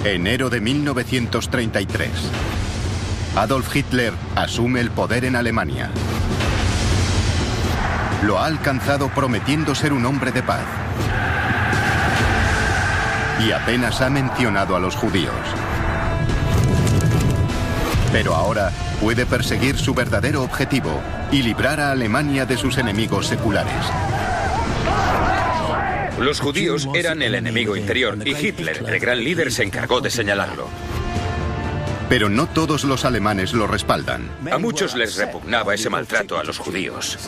Enero de 1933. Adolf Hitler asume el poder en Alemania. Lo ha alcanzado prometiendo ser un hombre de paz. Y apenas ha mencionado a los judíos. Pero ahora puede perseguir su verdadero objetivo y librar a Alemania de sus enemigos seculares. Los judíos eran el enemigo interior y Hitler, el gran líder, se encargó de señalarlo. Pero no todos los alemanes lo respaldan. A muchos les repugnaba ese maltrato a los judíos.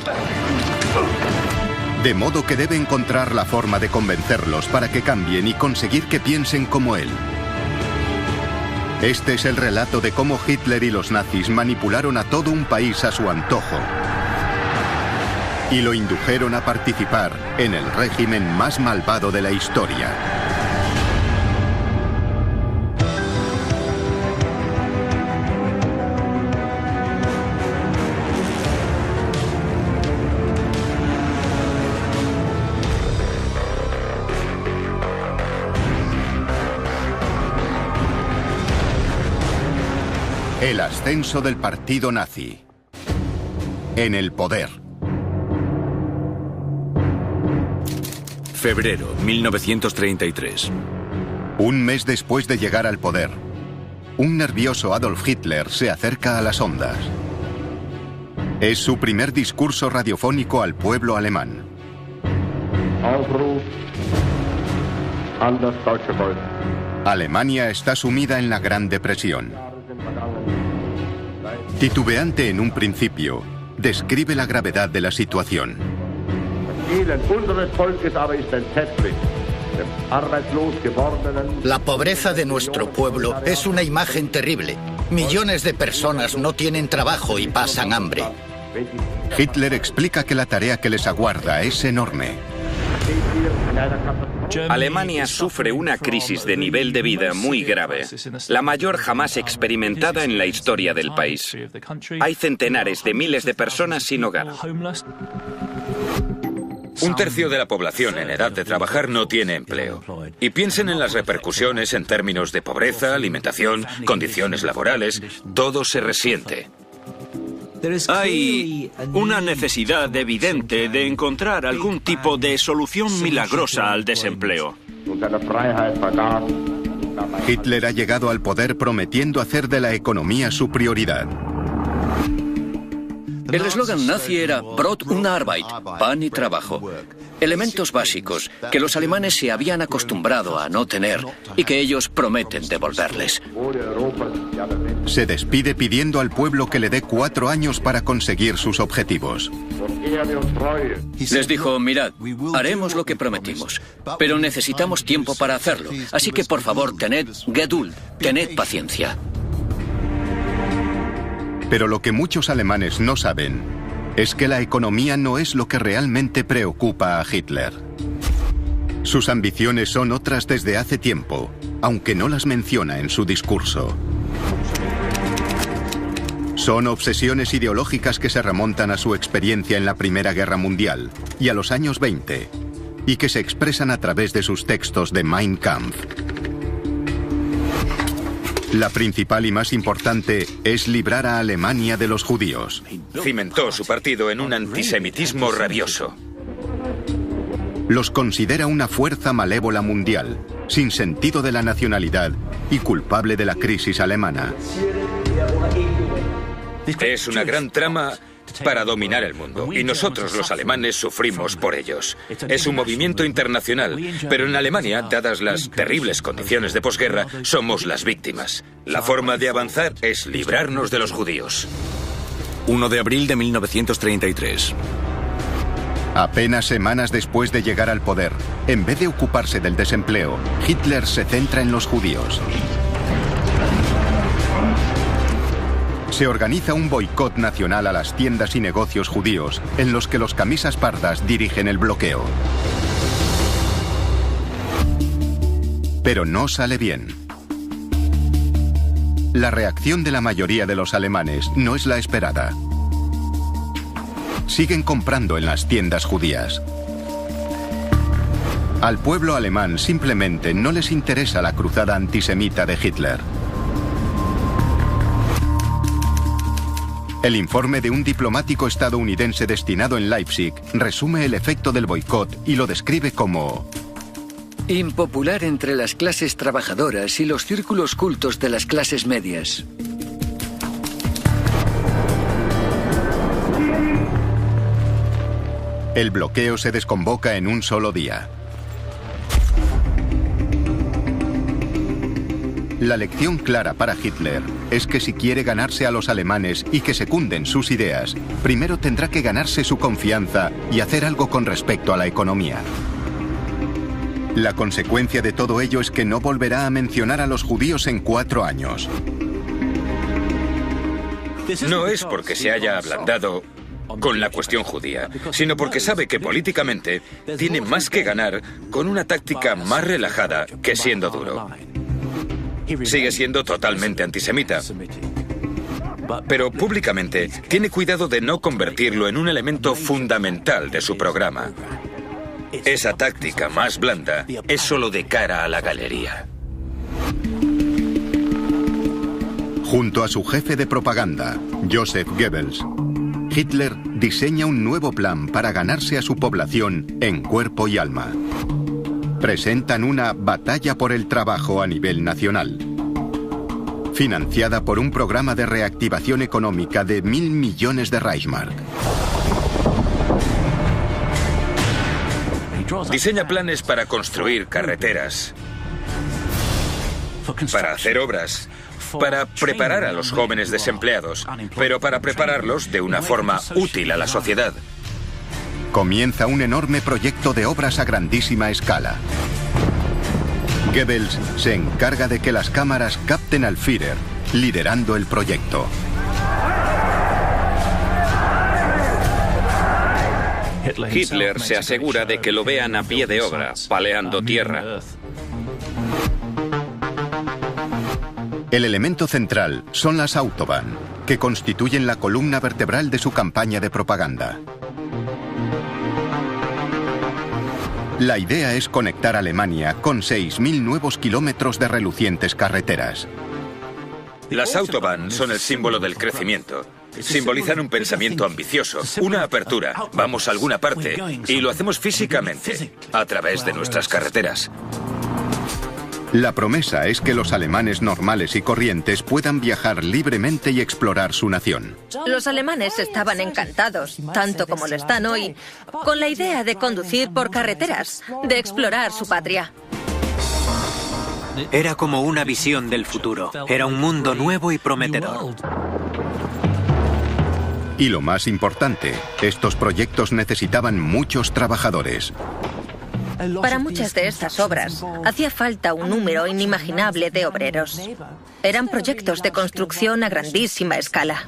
De modo que debe encontrar la forma de convencerlos para que cambien y conseguir que piensen como él. Este es el relato de cómo Hitler y los nazis manipularon a todo un país a su antojo y lo indujeron a participar en el régimen más malvado de la historia. El ascenso del partido nazi. En el poder. Febrero 1933. Un mes después de llegar al poder, un nervioso Adolf Hitler se acerca a las ondas. Es su primer discurso radiofónico al pueblo alemán. Alemania está sumida en la Gran Depresión. Titubeante en un principio, describe la gravedad de la situación. La pobreza de nuestro pueblo es una imagen terrible. Millones de personas no tienen trabajo y pasan hambre. Hitler explica que la tarea que les aguarda es enorme. Alemania sufre una crisis de nivel de vida muy grave, la mayor jamás experimentada en la historia del país. Hay centenares de miles de personas sin hogar. Un tercio de la población en edad de trabajar no tiene empleo. Y piensen en las repercusiones en términos de pobreza, alimentación, condiciones laborales. Todo se resiente. Hay una necesidad evidente de encontrar algún tipo de solución milagrosa al desempleo. Hitler ha llegado al poder prometiendo hacer de la economía su prioridad. El eslogan nazi era Brot und Arbeit, pan y trabajo. Elementos básicos que los alemanes se habían acostumbrado a no tener y que ellos prometen devolverles. Se despide pidiendo al pueblo que le dé 4 años para conseguir sus objetivos. Les dijo, mirad, haremos lo que prometimos, pero necesitamos tiempo para hacerlo. Así que por favor, tened Geduld, tened paciencia. Pero lo que muchos alemanes no saben es que la economía no es lo que realmente preocupa a Hitler. Sus ambiciones son otras desde hace tiempo, aunque no las menciona en su discurso. Son obsesiones ideológicas que se remontan a su experiencia en la Primera Guerra Mundial y a los años 20, y que se expresan a través de sus textos de Mein Kampf. La principal y más importante es librar a Alemania de los judíos. Cimentó su partido en un antisemitismo rabioso. Los considera una fuerza malévola mundial, sin sentido de la nacionalidad y culpable de la crisis alemana. Es una gran trama para dominar el mundo, y nosotros los alemanes sufrimos por ellos. Es un movimiento internacional, pero en Alemania, dadas las terribles condiciones de posguerra, somos las víctimas. La forma de avanzar es librarnos de los judíos. 1 de abril de 1933. Apenas semanas después de llegar al poder, en vez de ocuparse del desempleo, Hitler se centra en los judíos. Se organiza un boicot nacional a las tiendas y negocios judíos, en los que los camisas pardas dirigen el bloqueo. Pero no sale bien. La reacción de la mayoría de los alemanes no es la esperada. Siguen comprando en las tiendas judías. Al pueblo alemán simplemente no les interesa la cruzada antisemita de Hitler. El informe de un diplomático estadounidense destinado en Leipzig resume el efecto del boicot y lo describe como impopular entre las clases trabajadoras y los círculos cultos de las clases medias. El bloqueo se desconvoca en un solo día. La lección clara para Hitler es que si quiere ganarse a los alemanes y que secunden sus ideas, primero tendrá que ganarse su confianza y hacer algo con respecto a la economía. La consecuencia de todo ello es que no volverá a mencionar a los judíos en 4 años. No es porque se haya ablandado con la cuestión judía, sino porque sabe que políticamente tiene más que ganar con una táctica más relajada que siendo duro. Sigue siendo totalmente antisemita, pero públicamente tiene cuidado de no convertirlo en un elemento fundamental de su programa. Esa táctica más blanda es solo de cara a la galería. Junto a su jefe de propaganda, Joseph Goebbels, Hitler diseña un nuevo plan para ganarse a su población en cuerpo y alma. Presentan una batalla por el trabajo a nivel nacional, financiada por un programa de reactivación económica de 1.000 millones de Reichsmark. Diseña planes para construir carreteras, para hacer obras, para preparar a los jóvenes desempleados, pero para prepararlos de una forma útil a la sociedad. Comienza un enorme proyecto de obras a grandísima escala. Goebbels se encarga de que las cámaras capten al Führer, liderando el proyecto. Hitler se asegura de que lo vean a pie de obra, paleando tierra. El elemento central son las Autobahn, que constituyen la columna vertebral de su campaña de propaganda. La idea es conectar Alemania con 6.000 nuevos kilómetros de relucientes carreteras. Las Autobahn son el símbolo del crecimiento. Simbolizan un pensamiento ambicioso, una apertura. Vamos a alguna parte y lo hacemos físicamente, a través de nuestras carreteras. La promesa es que los alemanes normales y corrientes puedan viajar libremente y explorar su nación. Los alemanes estaban encantados, tanto como lo están hoy, con la idea de conducir por carreteras, de explorar su patria. Era como una visión del futuro. Era un mundo nuevo y prometedor. Y lo más importante, estos proyectos necesitaban muchos trabajadores. Para muchas de estas obras, hacía falta un número inimaginable de obreros. Eran proyectos de construcción a grandísima escala.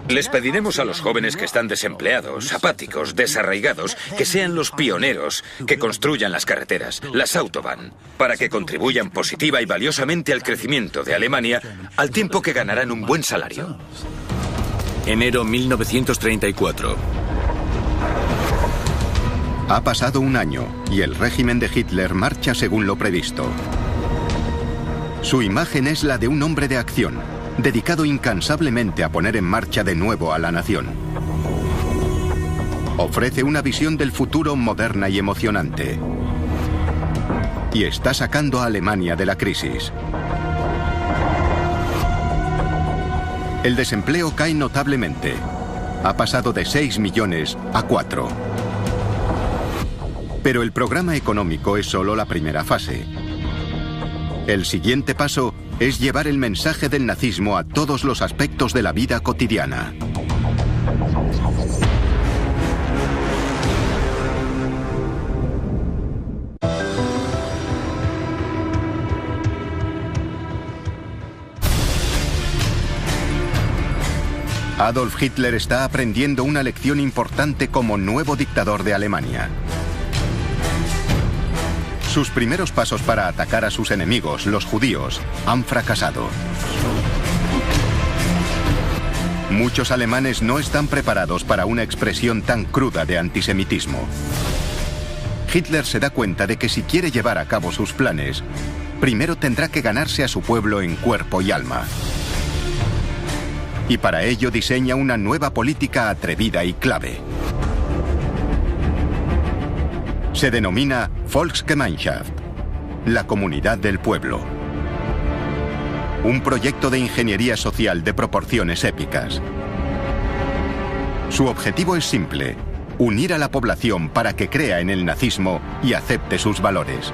Les pediremos a los jóvenes que están desempleados, apáticos, desarraigados, que sean los pioneros, que construyan las carreteras, las Autobahn, para que contribuyan positiva y valiosamente al crecimiento de Alemania, al tiempo que ganarán un buen salario. Enero 1934. Ha pasado un año y el régimen de Hitler marcha según lo previsto. Su imagen es la de un hombre de acción, dedicado incansablemente a poner en marcha de nuevo a la nación. Ofrece una visión del futuro moderna y emocionante. Y está sacando a Alemania de la crisis. El desempleo cae notablemente. Ha pasado de 6 millones a 4. Pero el programa económico es solo la primera fase. El siguiente paso es llevar el mensaje del nazismo a todos los aspectos de la vida cotidiana. Adolf Hitler está aprendiendo una lección importante como nuevo dictador de Alemania. Sus primeros pasos para atacar a sus enemigos, los judíos, han fracasado. Muchos alemanes no están preparados para una expresión tan cruda de antisemitismo. Hitler se da cuenta de que si quiere llevar a cabo sus planes, primero tendrá que ganarse a su pueblo en cuerpo y alma. Y para ello diseña una nueva política atrevida y clave. Se denomina Volksgemeinschaft, la comunidad del pueblo. Un proyecto de ingeniería social de proporciones épicas. Su objetivo es simple: unir a la población para que crea en el nazismo y acepte sus valores.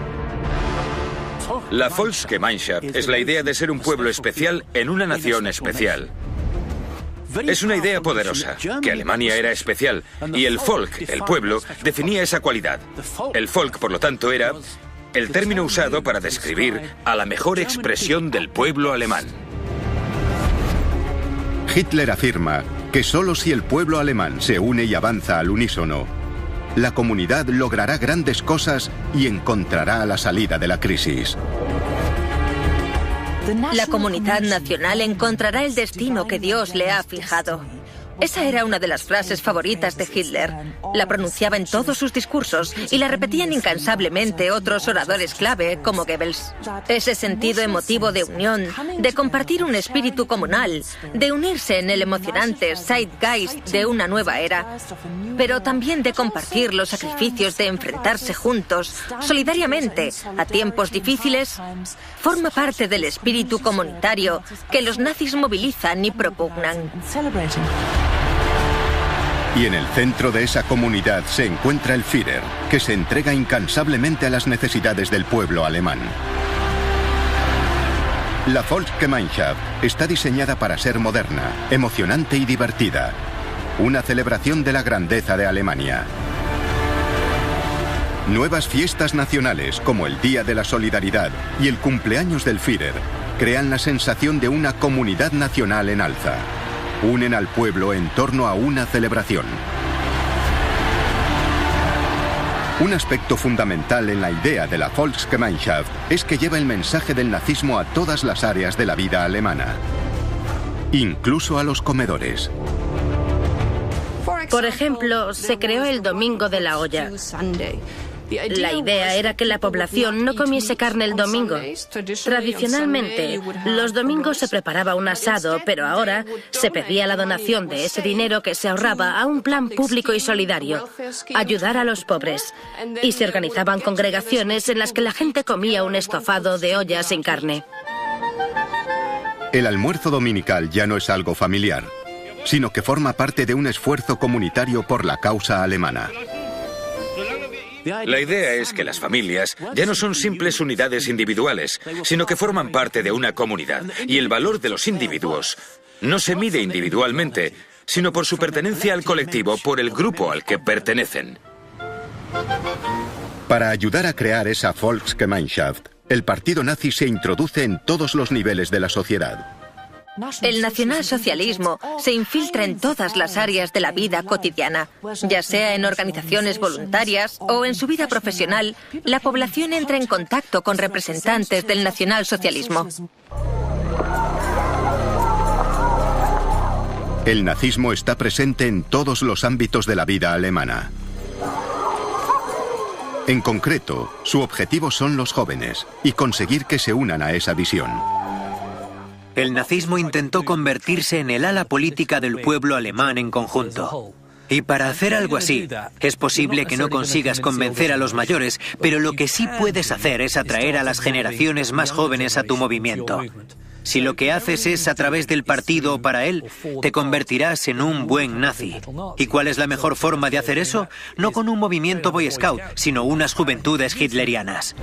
La Volksgemeinschaft es la idea de ser un pueblo especial en una nación especial. Es una idea poderosa, que Alemania era especial, y el Volk, el pueblo, definía esa cualidad. El Volk, por lo tanto, era el término usado para describir a la mejor expresión del pueblo alemán. Hitler afirma que solo si el pueblo alemán se une y avanza al unísono, la comunidad logrará grandes cosas y encontrará la salida de la crisis. La comunidad nacional encontrará el destino que Dios le ha fijado. Esa era una de las frases favoritas de Hitler. La pronunciaba en todos sus discursos y la repetían incansablemente otros oradores clave como Goebbels. Ese sentido emotivo de unión, de compartir un espíritu comunal, de unirse en el emocionante zeitgeist de una nueva era, pero también de compartir los sacrificios de enfrentarse juntos, solidariamente, a tiempos difíciles, forma parte del espíritu comunitario que los nazis movilizan y propugnan. Y en el centro de esa comunidad se encuentra el Führer, que se entrega incansablemente a las necesidades del pueblo alemán. La Volksgemeinschaft está diseñada para ser moderna, emocionante y divertida. Una celebración de la grandeza de Alemania. Nuevas fiestas nacionales, como el Día de la Solidaridad y el cumpleaños del Führer, crean la sensación de una comunidad nacional en alza. Unen al pueblo en torno a una celebración. Un aspecto fundamental en la idea de la Volksgemeinschaft es que lleva el mensaje del nazismo a todas las áreas de la vida alemana, incluso a los comedores. Por ejemplo, se creó el Domingo de la Olla. La idea era que la población no comiese carne el domingo. Tradicionalmente, los domingos se preparaba un asado, pero ahora se pedía la donación de ese dinero que se ahorraba a un plan público y solidario, ayudar a los pobres. Y se organizaban congregaciones en las que la gente comía un estofado de olla sin carne. El almuerzo dominical ya no es algo familiar, sino que forma parte de un esfuerzo comunitario por la causa alemana. La idea es que las familias ya no son simples unidades individuales, sino que forman parte de una comunidad. Y el valor de los individuos no se mide individualmente, sino por su pertenencia al colectivo, por el grupo al que pertenecen. Para ayudar a crear esa Volksgemeinschaft, el partido nazi se introduce en todos los niveles de la sociedad. El nacionalsocialismo se infiltra en todas las áreas de la vida cotidiana, ya sea en organizaciones voluntarias o en su vida profesional. La población entra en contacto con representantes del nacionalsocialismo. El nazismo está presente en todos los ámbitos de la vida alemana. En concreto, su objetivo son los jóvenes y conseguir que se unan a esa visión. El nazismo intentó convertirse en el ala política del pueblo alemán en conjunto. Y para hacer algo así, es posible que no consigas convencer a los mayores, pero lo que sí puedes hacer es atraer a las generaciones más jóvenes a tu movimiento. Si lo que haces es a través del partido para él, te convertirás en un buen nazi. ¿Y cuál es la mejor forma de hacer eso? No con un movimiento Boy Scout, sino unas juventudes hitlerianas.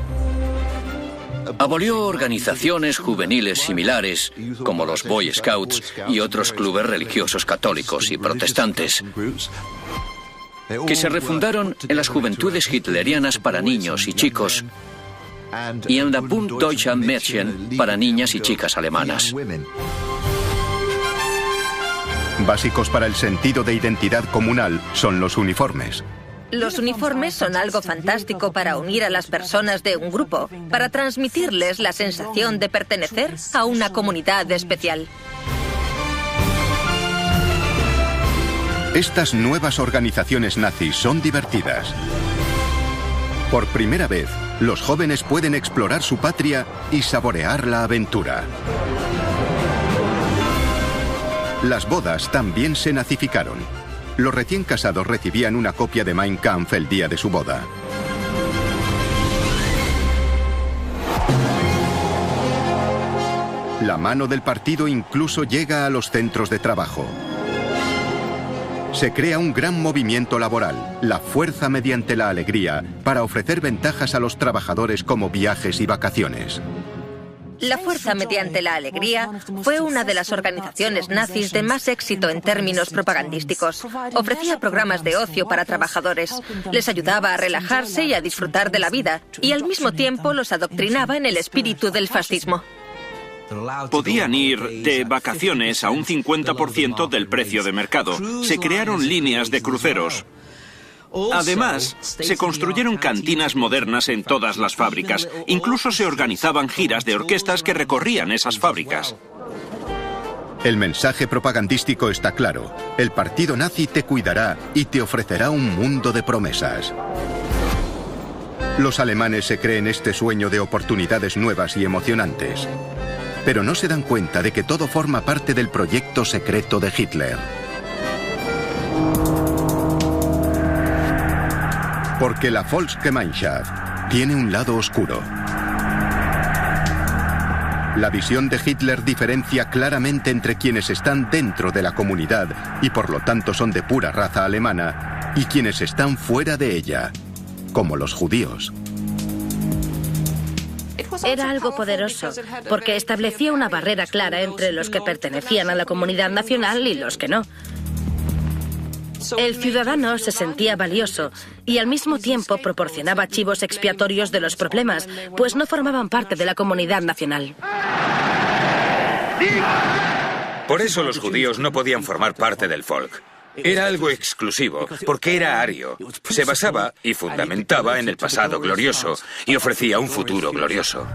Abolió organizaciones juveniles similares, como los Boy Scouts y otros clubes religiosos católicos y protestantes, que se refundaron en las juventudes hitlerianas para niños y chicos y en la Bund Deutscher Mädchen para niñas y chicas alemanas. Básicos para el sentido de identidad comunal son los uniformes. Los uniformes son algo fantástico para unir a las personas de un grupo, para transmitirles la sensación de pertenecer a una comunidad especial. Estas nuevas organizaciones nazis son divertidas. Por primera vez, los jóvenes pueden explorar su patria y saborear la aventura. Las bodas también se nazificaron. Los recién casados recibían una copia de Mein Kampf el día de su boda. La mano del partido incluso llega a los centros de trabajo. Se crea un gran movimiento laboral, la fuerza mediante la alegría, para ofrecer ventajas a los trabajadores como viajes y vacaciones. La Fuerza mediante la Alegría fue una de las organizaciones nazis de más éxito en términos propagandísticos. Ofrecía programas de ocio para trabajadores, les ayudaba a relajarse y a disfrutar de la vida, y al mismo tiempo los adoctrinaba en el espíritu del fascismo. Podían ir de vacaciones a un 50% del precio de mercado. Se crearon líneas de cruceros. Además, se construyeron cantinas modernas en todas las fábricas. Incluso se organizaban giras de orquestas que recorrían esas fábricas. El mensaje propagandístico está claro. El partido nazi te cuidará y te ofrecerá un mundo de promesas. Los alemanes se creen este sueño de oportunidades nuevas y emocionantes. Pero no se dan cuenta de que todo forma parte del proyecto secreto de Hitler. Porque la Volksgemeinschaft tiene un lado oscuro. La visión de Hitler diferencia claramente entre quienes están dentro de la comunidad y por lo tanto son de pura raza alemana y quienes están fuera de ella, como los judíos. Era algo poderoso, porque establecía una barrera clara entre los que pertenecían a la comunidad nacional y los que no. El ciudadano se sentía valioso y al mismo tiempo proporcionaba chivos expiatorios de los problemas, pues no formaban parte de la comunidad nacional. Por eso los judíos no podían formar parte del Volk. Era algo exclusivo, porque era ario. Se basaba y fundamentaba en el pasado glorioso y ofrecía un futuro glorioso.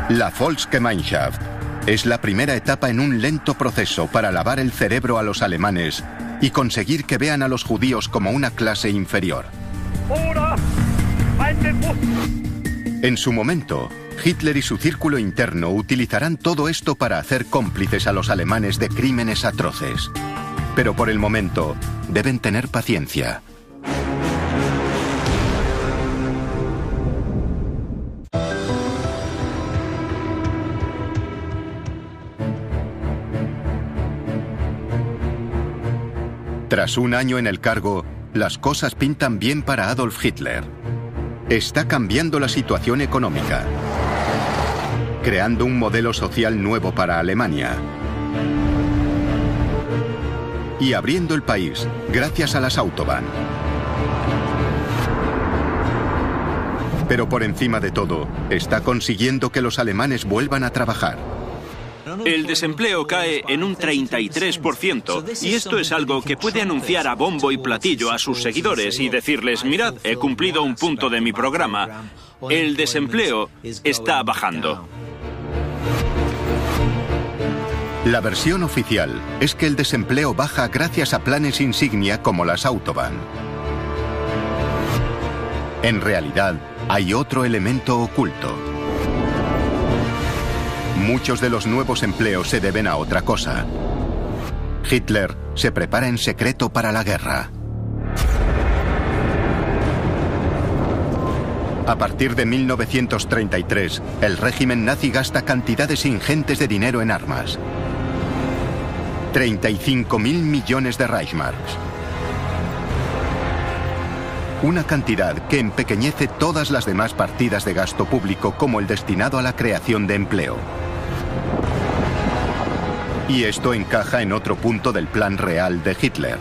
La Volksgemeinschaft es la primera etapa en un lento proceso para lavar el cerebro a los alemanes y conseguir que vean a los judíos como una clase inferior. En su momento, Hitler y su círculo interno utilizarán todo esto para hacer cómplices a los alemanes de crímenes atroces. Pero por el momento, deben tener paciencia. Tras un año en el cargo, las cosas pintan bien para Adolf Hitler. Está cambiando la situación económica, creando un modelo social nuevo para Alemania y abriendo el país gracias a las Autobahn. Pero por encima de todo, está consiguiendo que los alemanes vuelvan a trabajar. El desempleo cae en un 33%, y esto es algo que puede anunciar a bombo y platillo a sus seguidores y decirles: mirad, he cumplido un punto de mi programa. El desempleo está bajando. La versión oficial es que el desempleo baja gracias a planes insignia como las Autobahn. En realidad, hay otro elemento oculto. Muchos de los nuevos empleos se deben a otra cosa. Hitler se prepara en secreto para la guerra. A partir de 1933, el régimen nazi gasta cantidades ingentes de dinero en armas. 35.000 millones de Reichsmarks. Una cantidad que empequeñece todas las demás partidas de gasto público, como el destinado a la creación de empleo. Y esto encaja en otro punto del plan real de Hitler.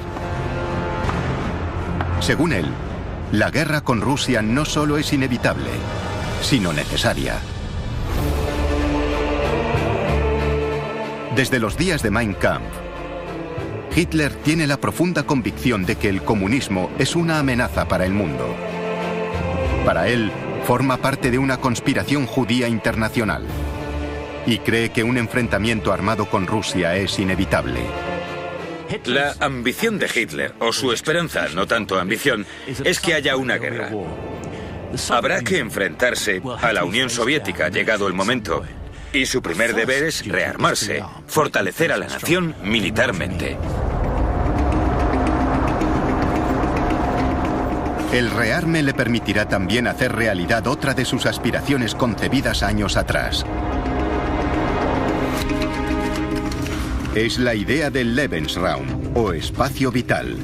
Según él, la guerra con Rusia no solo es inevitable, sino necesaria. Desde los días de Mein Kampf, Hitler tiene la profunda convicción de que el comunismo es una amenaza para el mundo. Para él, forma parte de una conspiración judía internacional y cree que un enfrentamiento armado con Rusia es inevitable. La ambición de Hitler, o su esperanza, no tanto ambición, es que haya una guerra. Habrá que enfrentarse a la Unión Soviética, llegado el momento. Y su primer deber es rearmarse, fortalecer a la nación militarmente. El rearme le permitirá también hacer realidad otra de sus aspiraciones concebidas años atrás. Es la idea del Lebensraum, o espacio vital,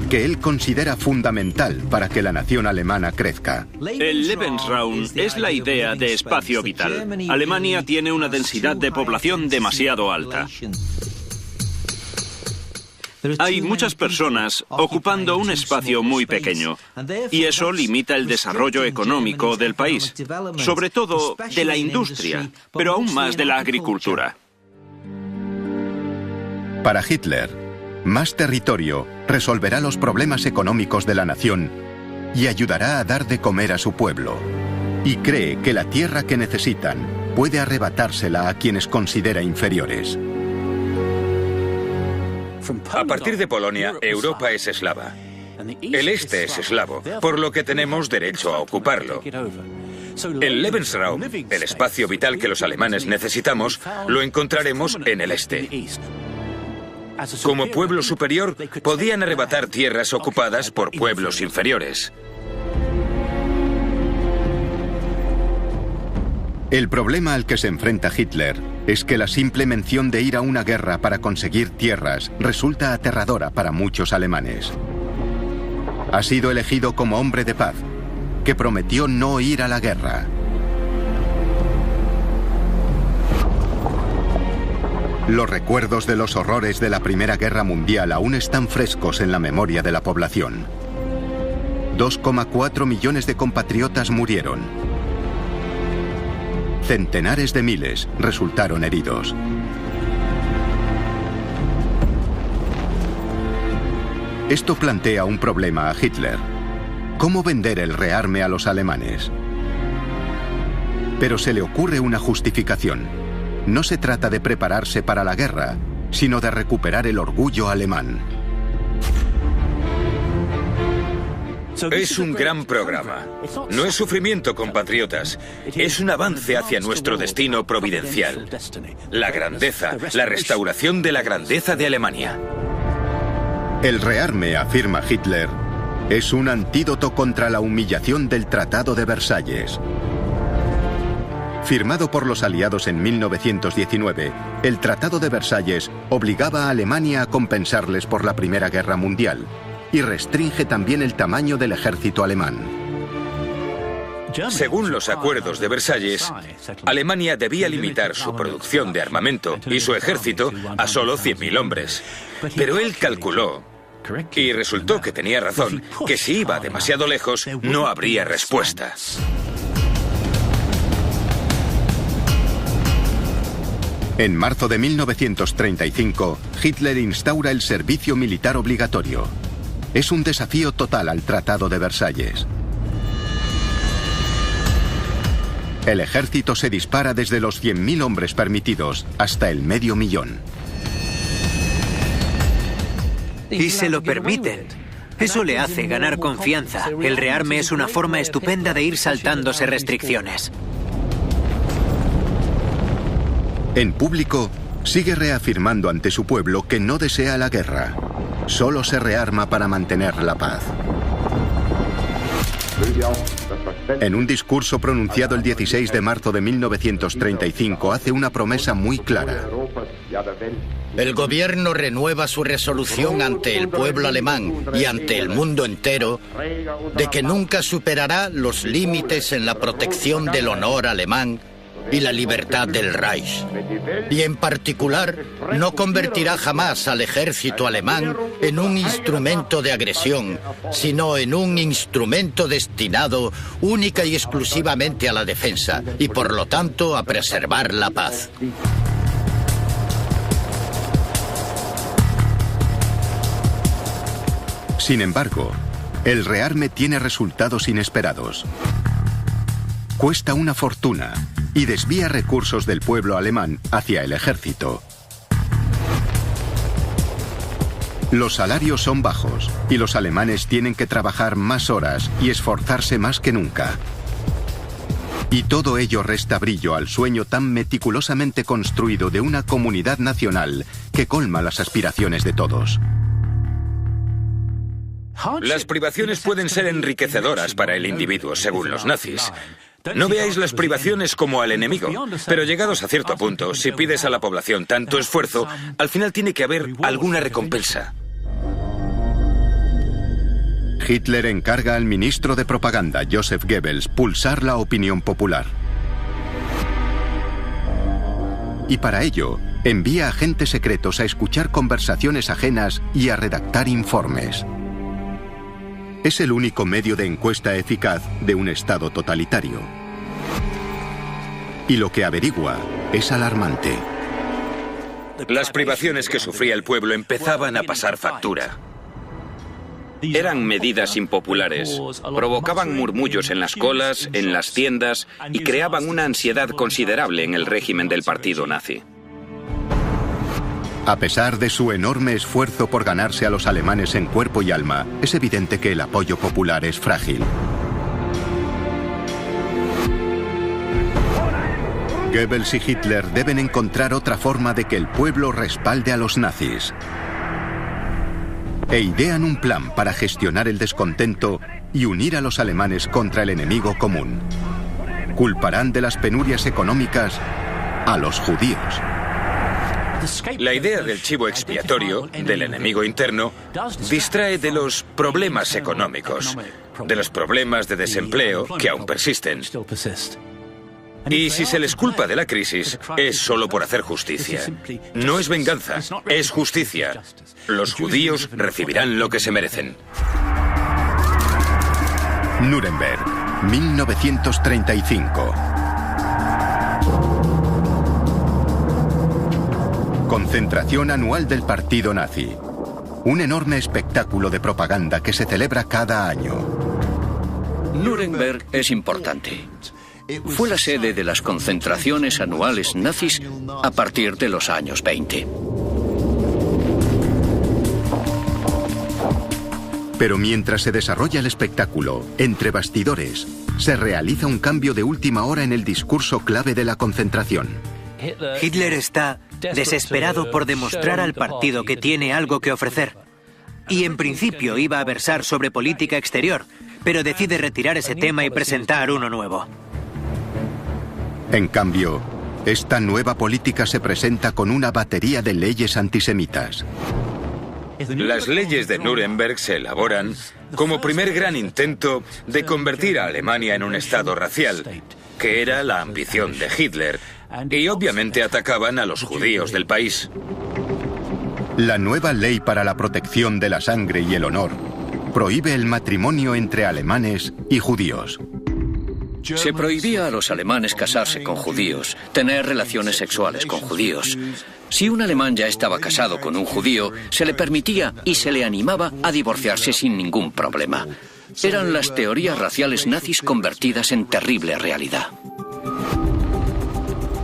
que él considera fundamental para que la nación alemana crezca. El Lebensraum es la idea de espacio vital. Alemania tiene una densidad de población demasiado alta. Hay muchas personas ocupando un espacio muy pequeño, y eso limita el desarrollo económico del país, sobre todo de la industria, pero aún más de la agricultura. Para Hitler, más territorio resolverá los problemas económicos de la nación y ayudará a dar de comer a su pueblo. Y cree que la tierra que necesitan puede arrebatársela a quienes considera inferiores. A partir de Polonia, Europa es eslava. El este es eslavo, por lo que tenemos derecho a ocuparlo. El Lebensraum, el espacio vital que los alemanes necesitamos, lo encontraremos en el este. Como pueblo superior, podían arrebatar tierras ocupadas por pueblos inferiores. El problema al que se enfrenta Hitler es que la simple mención de ir a una guerra para conseguir tierras resulta aterradora para muchos alemanes. Ha sido elegido como hombre de paz, que prometió no ir a la guerra. Los recuerdos de los horrores de la Primera Guerra Mundial aún están frescos en la memoria de la población. 2,4 millones de compatriotas murieron. Centenares de miles resultaron heridos. Esto plantea un problema a Hitler. ¿Cómo vender el rearme a los alemanes? Pero se le ocurre una justificación. No se trata de prepararse para la guerra, sino de recuperar el orgullo alemán. Es un gran programa. No es sufrimiento, compatriotas. Es un avance hacia nuestro destino providencial. La grandeza, la restauración de la grandeza de Alemania. El rearme, afirma Hitler, es un antídoto contra la humillación del Tratado de Versalles. Firmado por los aliados en 1919, el Tratado de Versalles obligaba a Alemania a compensarles por la Primera Guerra Mundial y restringe también el tamaño del ejército alemán. Según los acuerdos de Versalles, Alemania debía limitar su producción de armamento y su ejército a solo 100.000 hombres. Pero él calculó, y resultó que tenía razón, que si iba demasiado lejos no habría respuesta. En marzo de 1935, Hitler instaura el servicio militar obligatorio. Es un desafío total al Tratado de Versalles. El ejército se dispara desde los 100.000 hombres permitidos hasta el 500.000. Y se lo permiten. Eso le hace ganar confianza. El rearme es una forma estupenda de ir saltándose restricciones. En público, sigue reafirmando ante su pueblo que no desea la guerra. Solo se rearma para mantener la paz. En un discurso pronunciado el 16 de marzo de 1935, hace una promesa muy clara. El gobierno renueva su resolución ante el pueblo alemán y ante el mundo entero de que nunca superará los límites en la protección del honor alemán y la libertad del Reich. Y en particular, no convertirá jamás al ejército alemán en un instrumento de agresión, sino en un instrumento destinado única y exclusivamente a la defensa y, por lo tanto, a preservar la paz. Sin embargo, el rearme tiene resultados inesperados. Cuesta una fortuna y desvía recursos del pueblo alemán hacia el ejército. Los salarios son bajos y los alemanes tienen que trabajar más horas y esforzarse más que nunca. Y todo ello resta brillo al sueño tan meticulosamente construido de una comunidad nacional que colma las aspiraciones de todos. Las privaciones pueden ser enriquecedoras para el individuo, según los nazis. No veáis las privaciones como al enemigo, pero llegados a cierto punto, si pides a la población tanto esfuerzo, al final tiene que haber alguna recompensa. Hitler encarga al ministro de propaganda, Joseph Goebbels, pulsar la opinión popular. Y para ello, envía agentes secretos a escuchar conversaciones ajenas y a redactar informes. Es el único medio de encuesta eficaz de un Estado totalitario. Y lo que averigua es alarmante. Las privaciones que sufría el pueblo empezaban a pasar factura. Eran medidas impopulares, provocaban murmullos en las colas, en las tiendas y creaban una ansiedad considerable en el régimen del partido nazi. A pesar de su enorme esfuerzo por ganarse a los alemanes en cuerpo y alma, es evidente que el apoyo popular es frágil. Goebbels y Hitler deben encontrar otra forma de que el pueblo respalde a los nazis. E idean un plan para gestionar el descontento y unir a los alemanes contra el enemigo común. Culparán de las penurias económicas a los judíos. La idea del chivo expiatorio, del enemigo interno, distrae de los problemas económicos, de los problemas de desempleo que aún persisten. Y si se les culpa de la crisis, es solo por hacer justicia. No es venganza, es justicia. Los judíos recibirán lo que se merecen. Nuremberg, 1935. Concentración anual del partido nazi. Un enorme espectáculo de propaganda que se celebra cada año. Nuremberg es importante. Fue la sede de las concentraciones anuales nazis a partir de los años 20. Pero mientras se desarrolla el espectáculo, entre bastidores, se realiza un cambio de última hora en el discurso clave de la concentración. Hitler está desesperado por demostrar al partido que tiene algo que ofrecer. Y en principio iba a versar sobre política exterior, pero decide retirar ese tema y presentar uno nuevo. En cambio, esta nueva política se presenta con una batería de leyes antisemitas. Las leyes de Nuremberg se elaboran como primer gran intento de convertir a Alemania en un estado racial, que era la ambición de Hitler, y obviamente atacaban a los judíos del país. La nueva ley para la protección de la sangre y el honor prohíbe el matrimonio entre alemanes y judíos. Se prohibía a los alemanes casarse con judíos, tener relaciones sexuales con judíos. Si un alemán ya estaba casado con un judío, se le permitía y se le animaba a divorciarse sin ningún problema. Eran las teorías raciales nazis convertidas en terrible realidad.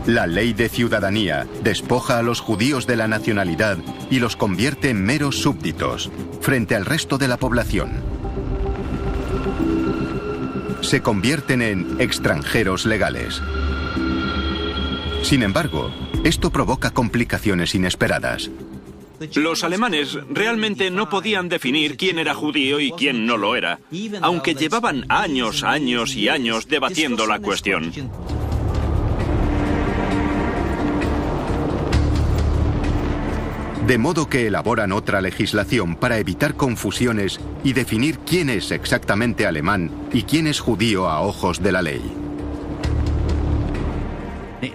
La ley de ciudadanía despoja a los judíos de la nacionalidad y los convierte en meros súbditos, frente al resto de la población. Se convierten en extranjeros legales. Sin embargo, esto provoca complicaciones inesperadas. Los alemanes realmente no podían definir quién era judío y quién no lo era, aunque llevaban años y años debatiendo la cuestión. De modo que elaboran otra legislación para evitar confusiones y definir quién es exactamente alemán y quién es judío a ojos de la ley.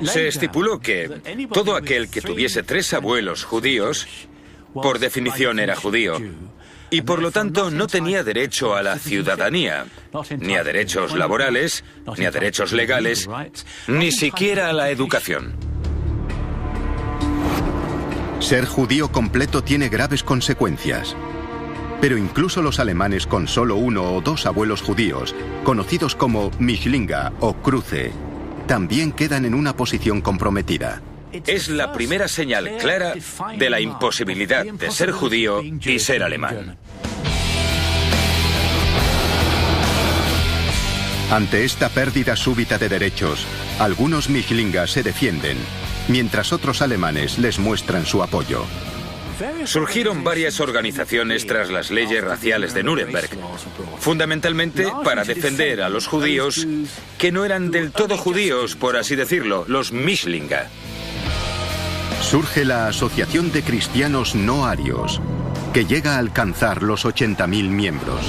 Se estipuló que todo aquel que tuviese 3 abuelos judíos, por definición era judío, y por lo tanto no tenía derecho a la ciudadanía, ni a derechos laborales, ni a derechos legales, ni siquiera a la educación. Ser judío completo tiene graves consecuencias. Pero incluso los alemanes con solo 1 o 2 abuelos judíos, conocidos como Mischlinge o Kruse, también quedan en una posición comprometida. es la primera señal clara de la imposibilidad de ser judío y ser alemán. Ante esta pérdida súbita de derechos, algunos Mischlinga se defienden, mientras otros alemanes les muestran su apoyo. Surgieron varias organizaciones tras las leyes raciales de Nuremberg, fundamentalmente para defender a los judíos que no eran del todo judíos, por así decirlo, los Mischlinga. Surge la Asociación de Cristianos No Arios, que llega a alcanzar los 80.000 miembros.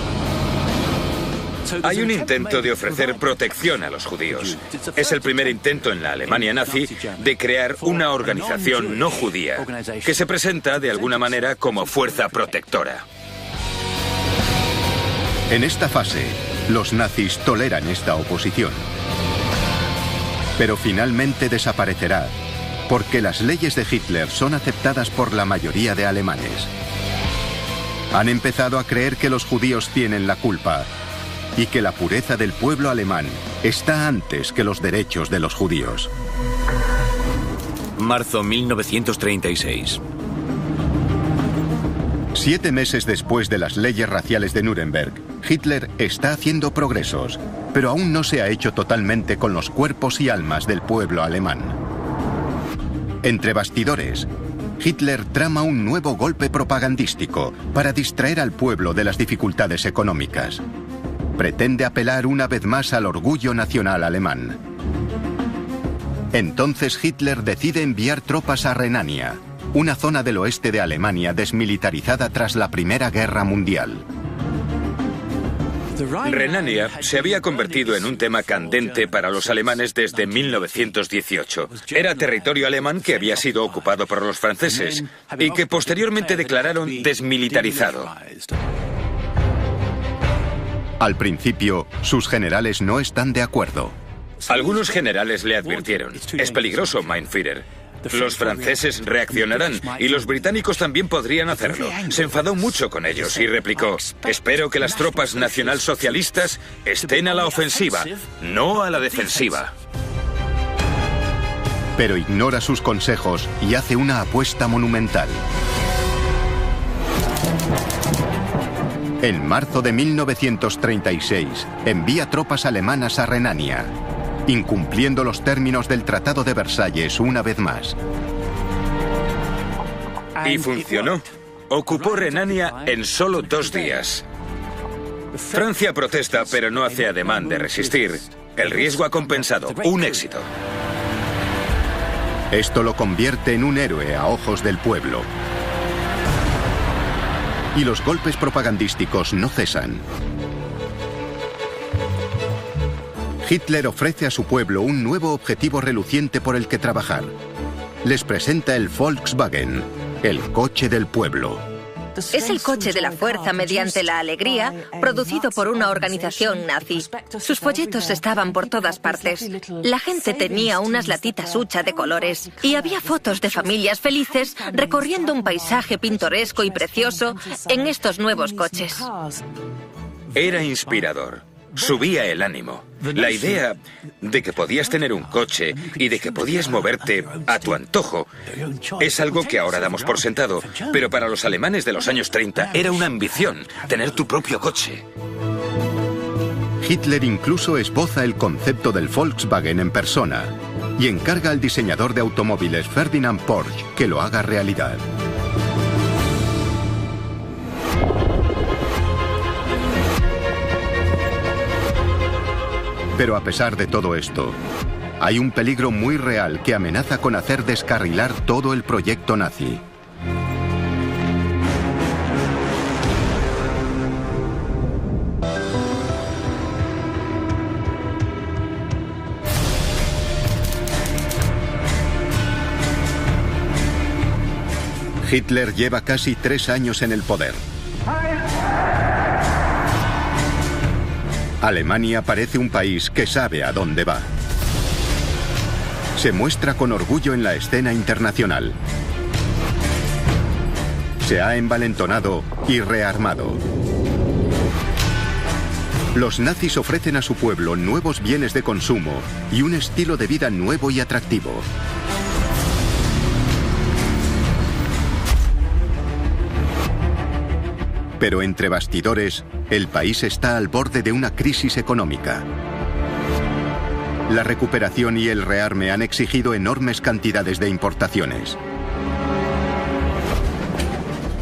Hay un intento de ofrecer protección a los judíos. Es el primer intento en la Alemania nazi de crear una organización no judía que se presenta de alguna manera como fuerza protectora. En esta fase, los nazis toleran esta oposición. Pero finalmente desaparecerá, porque las leyes de Hitler son aceptadas por la mayoría de alemanes. Han empezado a creer que los judíos tienen la culpa y que la pureza del pueblo alemán está antes que los derechos de los judíos. Marzo 1936. 7 meses después de las leyes raciales de Nuremberg, Hitler está haciendo progresos, pero aún no se ha hecho totalmente con los cuerpos y almas del pueblo alemán. Entre bastidores, Hitler trama un nuevo golpe propagandístico para distraer al pueblo de las dificultades económicas. Pretende apelar una vez más al orgullo nacional alemán. Entonces Hitler decide enviar tropas a Renania, una zona del oeste de Alemania desmilitarizada tras la Primera Guerra Mundial. Renania se había convertido en un tema candente para los alemanes desde 1918. Era territorio alemán que había sido ocupado por los franceses y que posteriormente declararon desmilitarizado. Al principio, sus generales no están de acuerdo. Algunos generales le advirtieron: es peligroso, Mein Führer. Los franceses reaccionarán y los británicos también podrían hacerlo. Se enfadó mucho con ellos y replicó: espero que las tropas nacionalsocialistas estén a la ofensiva, no a la defensiva. Pero ignora sus consejos y hace una apuesta monumental. En marzo de 1936, envía tropas alemanas a Renania, incumpliendo los términos del Tratado de Versalles una vez más. Y funcionó. Ocupó Renania en solo 2 días. Francia protesta, pero no hace ademán de resistir. El riesgo ha compensado. Un éxito. Esto lo convierte en un héroe a ojos del pueblo. Y los golpes propagandísticos no cesan. Hitler ofrece a su pueblo un nuevo objetivo reluciente por el que trabajar. Les presenta el Volkswagen, el coche del pueblo. Es el coche de la fuerza mediante la alegría, producido por una organización nazi. Sus folletos estaban por todas partes. La gente tenía unas latitas hucha de colores y había fotos de familias felices recorriendo un paisaje pintoresco y precioso en estos nuevos coches. Era inspirador. Subía el ánimo. La idea de que podías tener un coche y de que podías moverte a tu antojo es algo que ahora damos por sentado, pero para los alemanes de los años 30 era una ambición, tener tu propio coche. Hitler incluso esboza el concepto del Volkswagen en persona y encarga al diseñador de automóviles Ferdinand Porsche que lo haga realidad. Pero a pesar de todo esto, hay un peligro muy real que amenaza con hacer descarrilar todo el proyecto nazi. Hitler lleva casi 3 años en el poder. Alemania parece un país que sabe a dónde va. Se muestra con orgullo en la escena internacional. Se ha envalentonado y rearmado. Los nazis ofrecen a su pueblo nuevos bienes de consumo y un estilo de vida nuevo y atractivo. Pero entre bastidores, el país está al borde de una crisis económica. La recuperación y el rearme han exigido enormes cantidades de importaciones.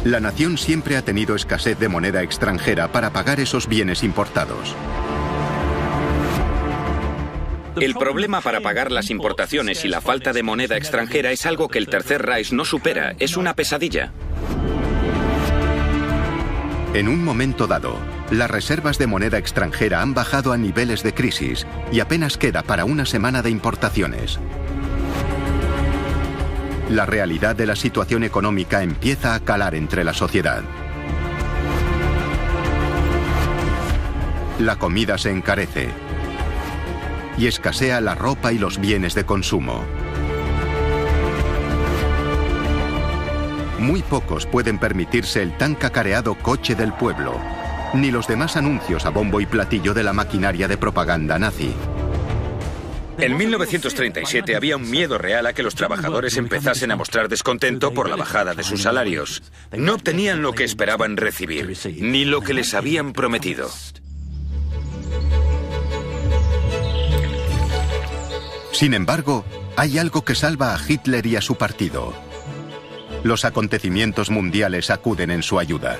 La nación siempre ha tenido escasez de moneda extranjera para pagar esos bienes importados. El problema para pagar las importaciones y la falta de moneda extranjera es algo que el Tercer Reich no supera, es una pesadilla. En un momento dado, las reservas de moneda extranjera han bajado a niveles de crisis y apenas queda para una semana de importaciones. La realidad de la situación económica empieza a calar entre la sociedad. La comida se encarece y escasea la ropa y los bienes de consumo. Muy pocos pueden permitirse el tan cacareado coche del pueblo, ni los demás anuncios a bombo y platillo de la maquinaria de propaganda nazi. En 1937 había un miedo real a que los trabajadores empezasen a mostrar descontento por la bajada de sus salarios. No obtenían lo que esperaban recibir, ni lo que les habían prometido. Sin embargo, hay algo que salva a Hitler y a su partido. Los acontecimientos mundiales acuden en su ayuda.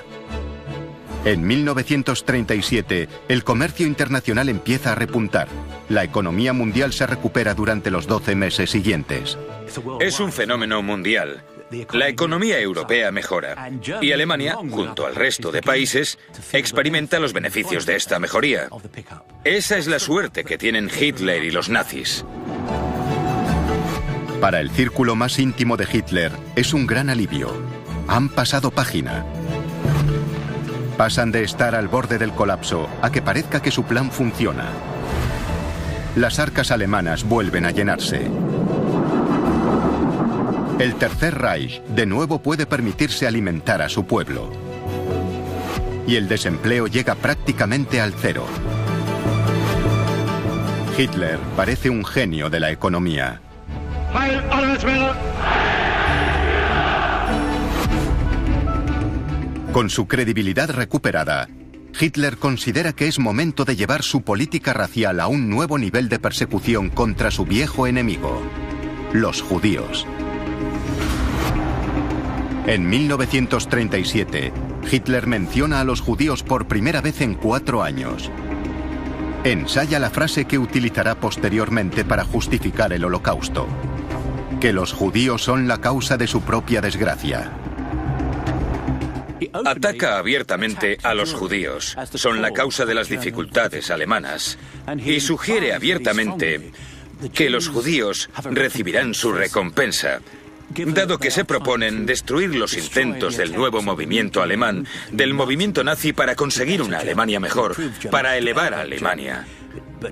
En 1937, el comercio internacional empieza a repuntar. La economía mundial se recupera durante los 12 meses siguientes. Es un fenómeno mundial. La economía europea mejora y Alemania, junto al resto de países, experimenta los beneficios de esta mejoría. Esa es la suerte que tienen Hitler y los nazis. Para el círculo más íntimo de Hitler, es un gran alivio. Han pasado página. Pasan de estar al borde del colapso a que parezca que su plan funciona. Las arcas alemanas vuelven a llenarse. El Tercer Reich de nuevo puede permitirse alimentar a su pueblo. Y el desempleo llega prácticamente al cero. Hitler parece un genio de la economía. Con su credibilidad recuperada, Hitler considera que es momento de llevar su política racial a un nuevo nivel de persecución contra su viejo enemigo, los judíos. En 1937, Hitler menciona a los judíos por primera vez en 4 años. Ensaya la frase que utilizará posteriormente para justificar el Holocausto: que los judíos son la causa de su propia desgracia. Ataca abiertamente a los judíos. Son la causa de las dificultades alemanas. Y sugiere abiertamente que los judíos recibirán su recompensa, dado que se proponen destruir los intentos del nuevo movimiento alemán, del movimiento nazi, para conseguir una Alemania mejor, para elevar a Alemania.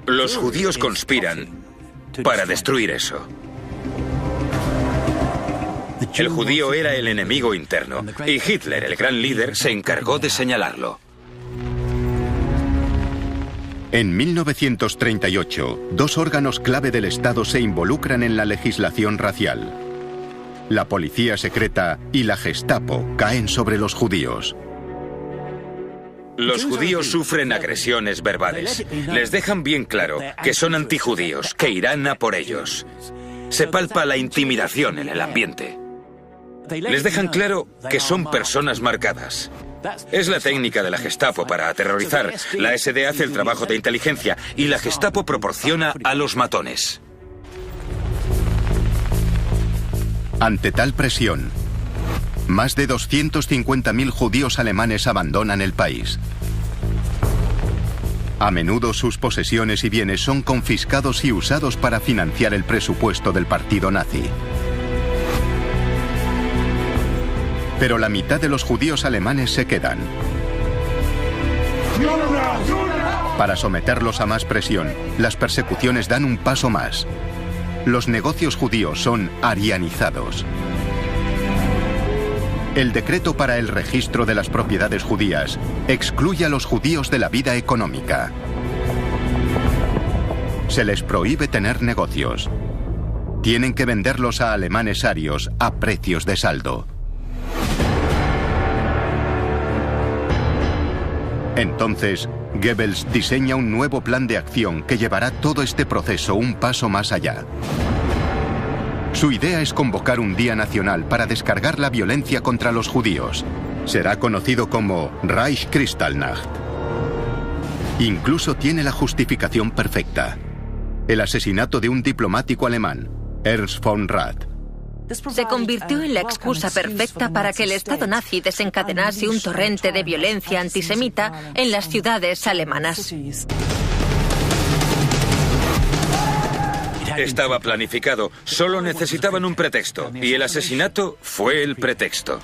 Los judíos conspiran para destruir eso. El judío era el enemigo interno, y Hitler, el gran líder, se encargó de señalarlo. En 1938, 2 órganos clave del Estado se involucran en la legislación racial. La policía secreta y la Gestapo caen sobre los judíos. Los judíos sufren agresiones verbales. Les dejan bien claro que son antijudíos, que irán a por ellos. Se palpa la intimidación en el ambiente. Les dejan claro que son personas marcadas. Es la técnica de la Gestapo para aterrorizar. La SD hace el trabajo de inteligencia y la Gestapo proporciona a los matones. Ante tal presión, más de 250.000 judíos alemanes abandonan el país. A menudo sus posesiones y bienes son confiscados y usados para financiar el presupuesto del partido nazi. Pero la mitad de los judíos alemanes se quedan. Para someterlos a más presión, las persecuciones dan un paso más. Los negocios judíos son arianizados. El decreto para el registro de las propiedades judías excluye a los judíos de la vida económica. Se les prohíbe tener negocios. Tienen que venderlos a alemanes arios a precios de saldo. Entonces, Goebbels diseña un nuevo plan de acción que llevará todo este proceso un paso más allá. Su idea es convocar un día nacional para descargar la violencia contra los judíos. Será conocido como Reichskristallnacht. Incluso tiene la justificación perfecta: el asesinato de un diplomático alemán, Ernst von Rath. Se convirtió en la excusa perfecta para que el Estado nazi desencadenase un torrente de violencia antisemita en las ciudades alemanas. Estaba planificado, solo necesitaban un pretexto, y el asesinato fue el pretexto.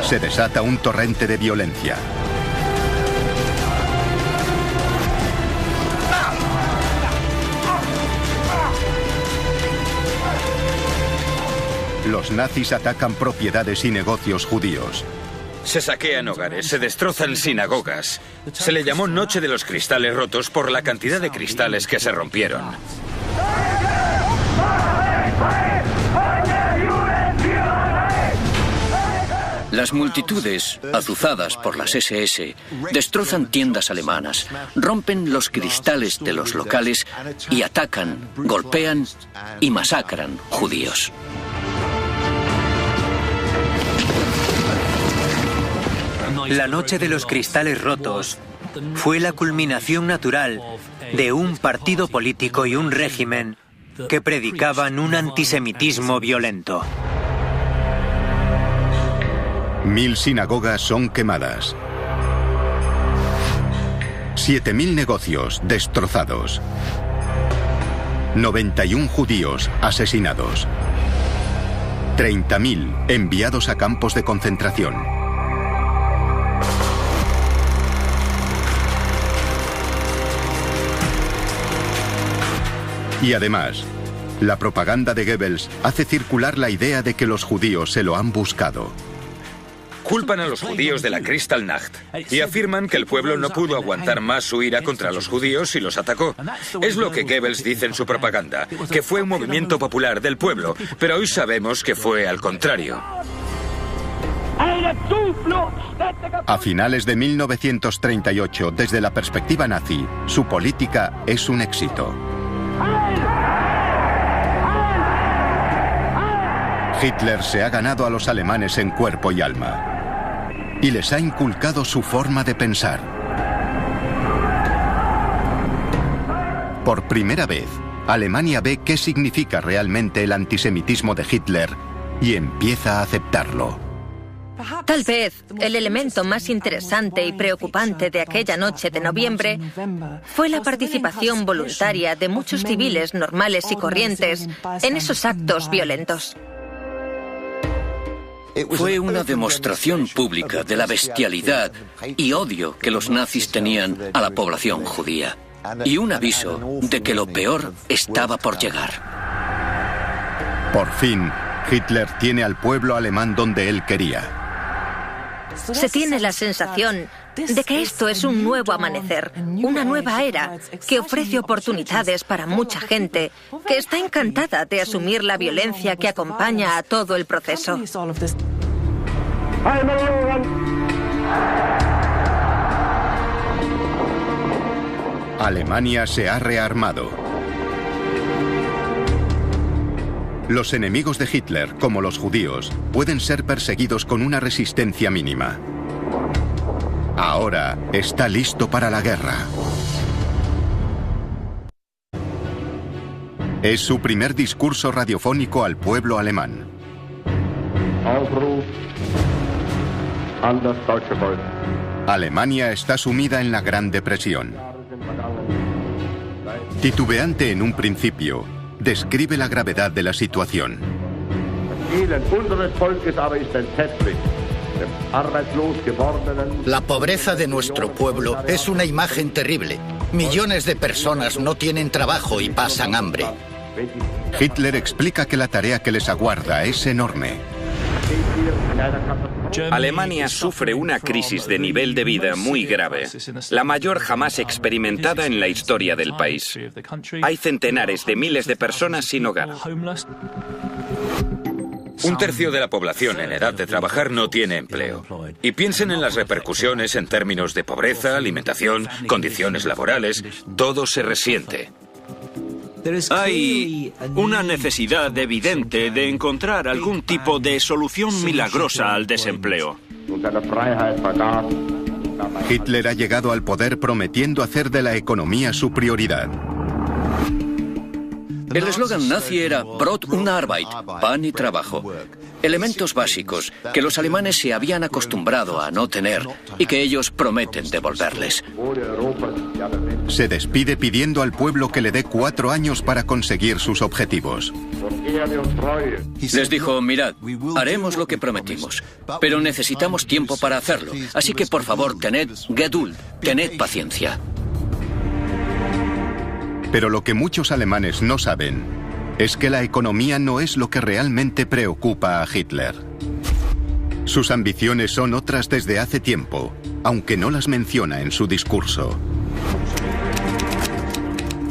Se desata un torrente de violencia. Los nazis atacan propiedades y negocios judíos. Se saquean hogares, se destrozan sinagogas. Se le llamó Noche de los Cristales Rotos por la cantidad de cristales que se rompieron. Las multitudes, azuzadas por las SS, destrozan tiendas alemanas, rompen los cristales de los locales y atacan, golpean y masacran judíos. La Noche de los Cristales Rotos fue la culminación natural de un partido político y un régimen que predicaban un antisemitismo violento. 1000 sinagogas son quemadas. 7000 negocios destrozados. 91 judíos asesinados. 30.000 enviados a campos de concentración. Y además, la propaganda de Goebbels hace circular la idea de que los judíos se lo han buscado. Culpan a los judíos de la Kristallnacht y afirman que el pueblo no pudo aguantar más su ira contra los judíos y los atacó. Es lo que Goebbels dice en su propaganda, que fue un movimiento popular del pueblo, pero hoy sabemos que fue al contrario. A finales de 1938, desde la perspectiva nazi, su política es un éxito. Hitler se ha ganado a los alemanes en cuerpo y alma y les ha inculcado su forma de pensar. Por primera vez, Alemania ve qué significa realmente el antisemitismo de Hitler y empieza a aceptarlo. Tal vez el elemento más interesante y preocupante de aquella noche de noviembre fue la participación voluntaria de muchos civiles normales y corrientes en esos actos violentos. Fue una demostración pública de la bestialidad y odio que los nazis tenían a la población judía, y un aviso de que lo peor estaba por llegar. Por fin, Hitler tiene al pueblo alemán donde él quería. Se tiene la sensación de que esto es un nuevo amanecer, una nueva era que ofrece oportunidades para mucha gente que está encantada de asumir la violencia que acompaña a todo el proceso. Alemania se ha rearmado. Los enemigos de Hitler, como los judíos, pueden ser perseguidos con una resistencia mínima. Ahora está listo para la guerra. Es su primer discurso radiofónico al pueblo alemán. Alemania está sumida en la Gran Depresión. Titubeante en un principio, describe la gravedad de la situación. La pobreza de nuestro pueblo es una imagen terrible. Millones de personas no tienen trabajo y pasan hambre. Hitler explica que la tarea que les aguarda es enorme. Alemania sufre una crisis de nivel de vida muy grave, la mayor jamás experimentada en la historia del país. Hay centenares de miles de personas sin hogar. Un tercio de la población en edad de trabajar no tiene empleo. Y piensen en las repercusiones en términos de pobreza, alimentación, condiciones laborales. Todo se resiente. Hay una necesidad evidente de encontrar algún tipo de solución milagrosa al desempleo. Hitler ha llegado al poder prometiendo hacer de la economía su prioridad. El eslogan nazi era Brot und Arbeit, pan y trabajo. Elementos básicos que los alemanes se habían acostumbrado a no tener y que ellos prometen devolverles. Se despide pidiendo al pueblo que le dé 4 años para conseguir sus objetivos. Les dijo, mirad, haremos lo que prometimos, pero necesitamos tiempo para hacerlo. Así que por favor, tened Geduld, tened paciencia. Pero lo que muchos alemanes no saben es que la economía no es lo que realmente preocupa a Hitler. Sus ambiciones son otras desde hace tiempo, aunque no las menciona en su discurso.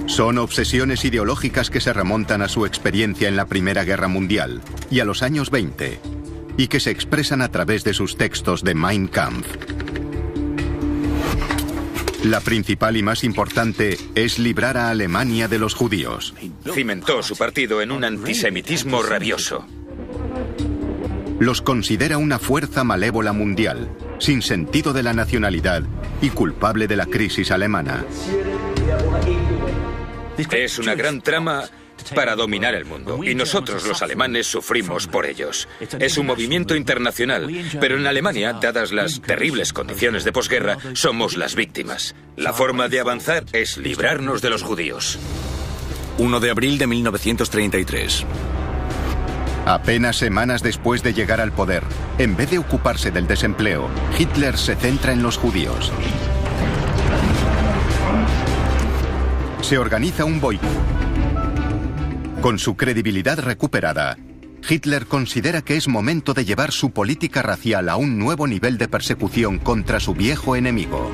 Son obsesiones ideológicas que se remontan a su experiencia en la Primera Guerra Mundial y a los años 20, y que se expresan a través de sus textos de Mein Kampf. La principal y más importante es librar a Alemania de los judíos. Cimentó su partido en un antisemitismo rabioso. Los considera una fuerza malévola mundial, sin sentido de la nacionalidad y culpable de la crisis alemana. Es una gran trama para dominar el mundo, y nosotros los alemanes sufrimos por ellos. Es un movimiento internacional, pero en Alemania, dadas las terribles condiciones de posguerra, somos las víctimas. La forma de avanzar es librarnos de los judíos. 1 de abril de 1933. Apenas semanas después de llegar al poder, en vez de ocuparse del desempleo, Hitler se centra en los judíos. Se organiza un boicot. Con su credibilidad recuperada, Hitler considera que es momento de llevar su política racial a un nuevo nivel de persecución contra su viejo enemigo,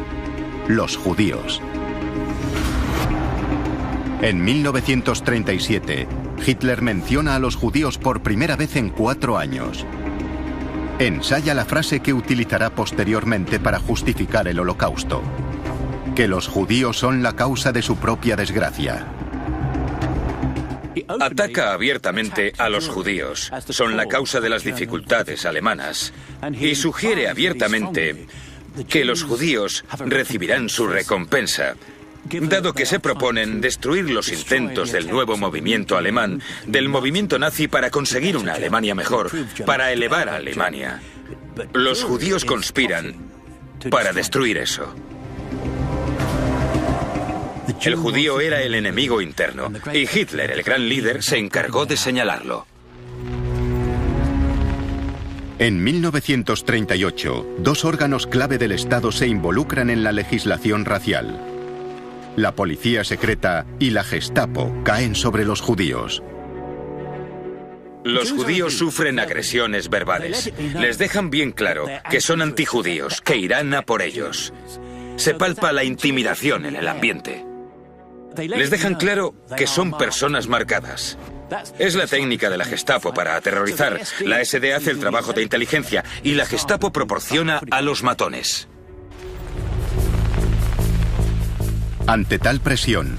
los judíos. En 1937, Hitler menciona a los judíos por primera vez en 4 años. Ensaya la frase que utilizará posteriormente para justificar el Holocausto: que los judíos son la causa de su propia desgracia. Ataca abiertamente a los judíos. Son la causa de las dificultades alemanas. Y sugiere abiertamente que los judíos recibirán su recompensa, dado que se proponen destruir los intentos del nuevo movimiento alemán, del movimiento nazi, para conseguir una Alemania mejor, para elevar a Alemania. Los judíos conspiran para destruir eso. El judío era el enemigo interno, y Hitler, el gran líder, se encargó de señalarlo. En 1938, 2 órganos clave del Estado se involucran en la legislación racial. La policía secreta y la Gestapo caen sobre los judíos. Los judíos sufren agresiones verbales. Les dejan bien claro que son antijudíos, que irán a por ellos. Se palpa la intimidación en el ambiente. Les dejan claro que son personas marcadas. Es la técnica de la Gestapo para aterrorizar. La SD hace el trabajo de inteligencia y la Gestapo proporciona a los matones. Ante tal presión,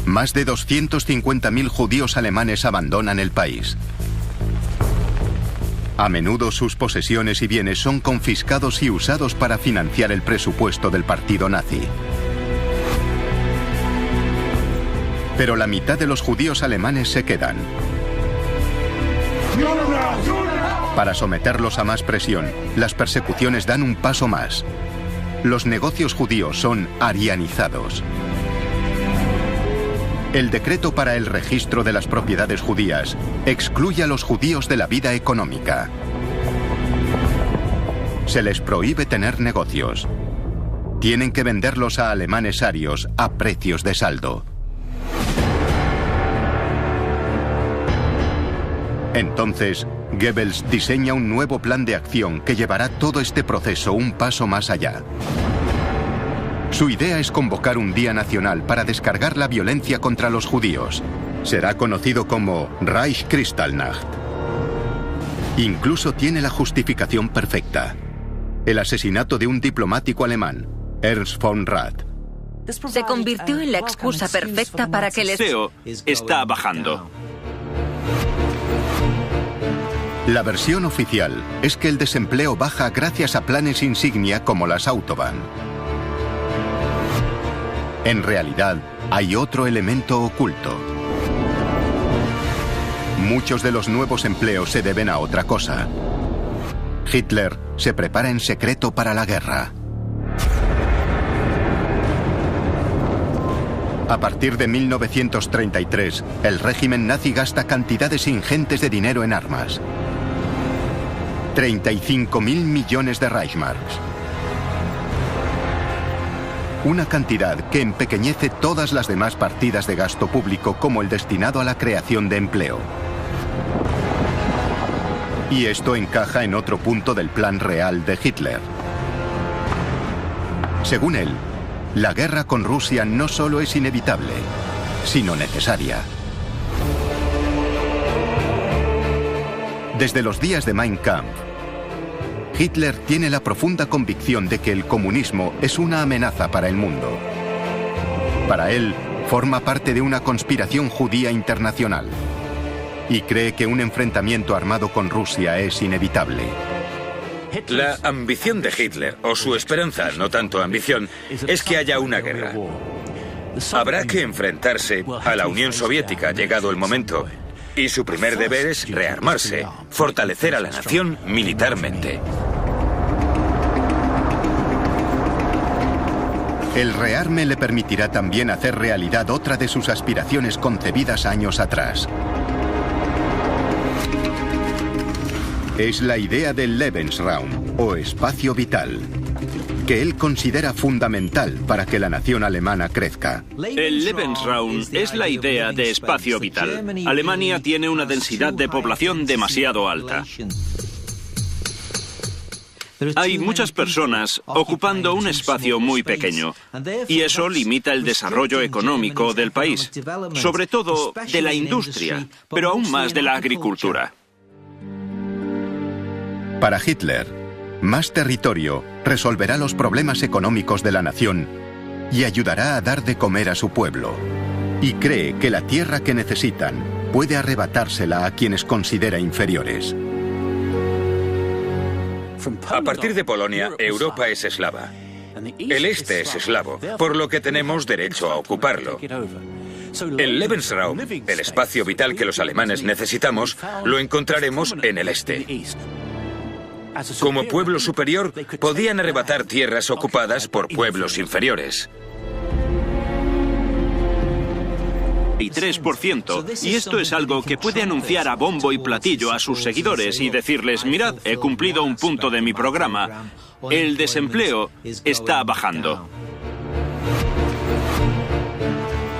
más de 250.000 judíos alemanes abandonan el país. A menudo sus posesiones y bienes son confiscados y usados para financiar el presupuesto del partido nazi. Pero la mitad de los judíos alemanes se quedan. Para someterlos a más presión, las persecuciones dan un paso más. Los negocios judíos son arianizados. El decreto para el registro de las propiedades judías excluye a los judíos de la vida económica. Se les prohíbe tener negocios. Tienen que venderlos a alemanes arios a precios de saldo. Entonces, Goebbels diseña un nuevo plan de acción que llevará todo este proceso un paso más allá. Su idea es convocar un día nacional para descargar la violencia contra los judíos. Será conocido como Reichskristallnacht. Incluso tiene la justificación perfecta: el asesinato de un diplomático alemán, Ernst von Rath. Se convirtió en la excusa perfecta para que el desempleo está bajando. La versión oficial es que el desempleo baja gracias a planes insignia como las Autobahn. En realidad, hay otro elemento oculto. Muchos de los nuevos empleos se deben a otra cosa. Hitler se prepara en secreto para la guerra. A partir de 1933, el régimen nazi gasta cantidades ingentes de dinero en armas. 35.000 millones de Reichsmarks. Una cantidad que empequeñece todas las demás partidas de gasto público, como el destinado a la creación de empleo. Y esto encaja en otro punto del plan real de Hitler. Según él, la guerra con Rusia no solo es inevitable, sino necesaria. Desde los días de Mein Kampf, Hitler tiene la profunda convicción de que el comunismo es una amenaza para el mundo. Para él, forma parte de una conspiración judía internacional y cree que un enfrentamiento armado con Rusia es inevitable. La ambición de Hitler, o su esperanza, no tanto ambición, es que haya una guerra. Habrá que enfrentarse a la Unión Soviética, llegado el momento. Y su primer deber es rearmarse, fortalecer a la nación militarmente. El rearme le permitirá también hacer realidad otra de sus aspiraciones concebidas años atrás. Es la idea del Lebensraum, o espacio vital, que él considera fundamental para que la nación alemana crezca. El Lebensraum es la idea de espacio vital. Alemania tiene una densidad de población demasiado alta. Hay muchas personas ocupando un espacio muy pequeño, y eso limita el desarrollo económico del país, sobre todo de la industria, pero aún más de la agricultura. Para Hitler, más territorio resolverá los problemas económicos de la nación y ayudará a dar de comer a su pueblo. Y cree que la tierra que necesitan puede arrebatársela a quienes considera inferiores. A partir de Polonia, Europa es eslava. El este es eslavo, por lo que tenemos derecho a ocuparlo. El Lebensraum, el espacio vital que los alemanes necesitamos, lo encontraremos en el este. Como pueblo superior, podían arrebatar tierras ocupadas por pueblos inferiores. Y 3%, y esto es algo que puede anunciar a bombo y platillo a sus seguidores y decirles: mirad, he cumplido un punto de mi programa. El desempleo está bajando.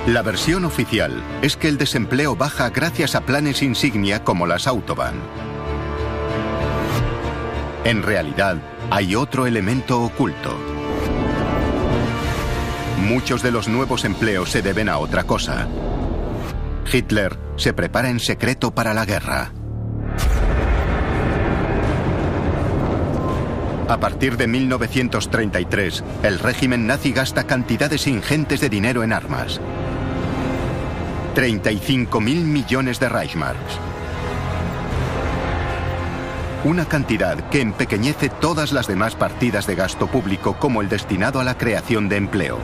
La versión oficial es que el desempleo baja gracias a planes insignia como las Autobahn. En realidad, hay otro elemento oculto. Muchos de los nuevos empleos se deben a otra cosa. Hitler se prepara en secreto para la guerra. A partir de 1933, el régimen nazi gasta cantidades ingentes de dinero en armas. 35.000 millones de Reichsmarks. Una cantidad que empequeñece todas las demás partidas de gasto público, como el destinado a la creación de empleo.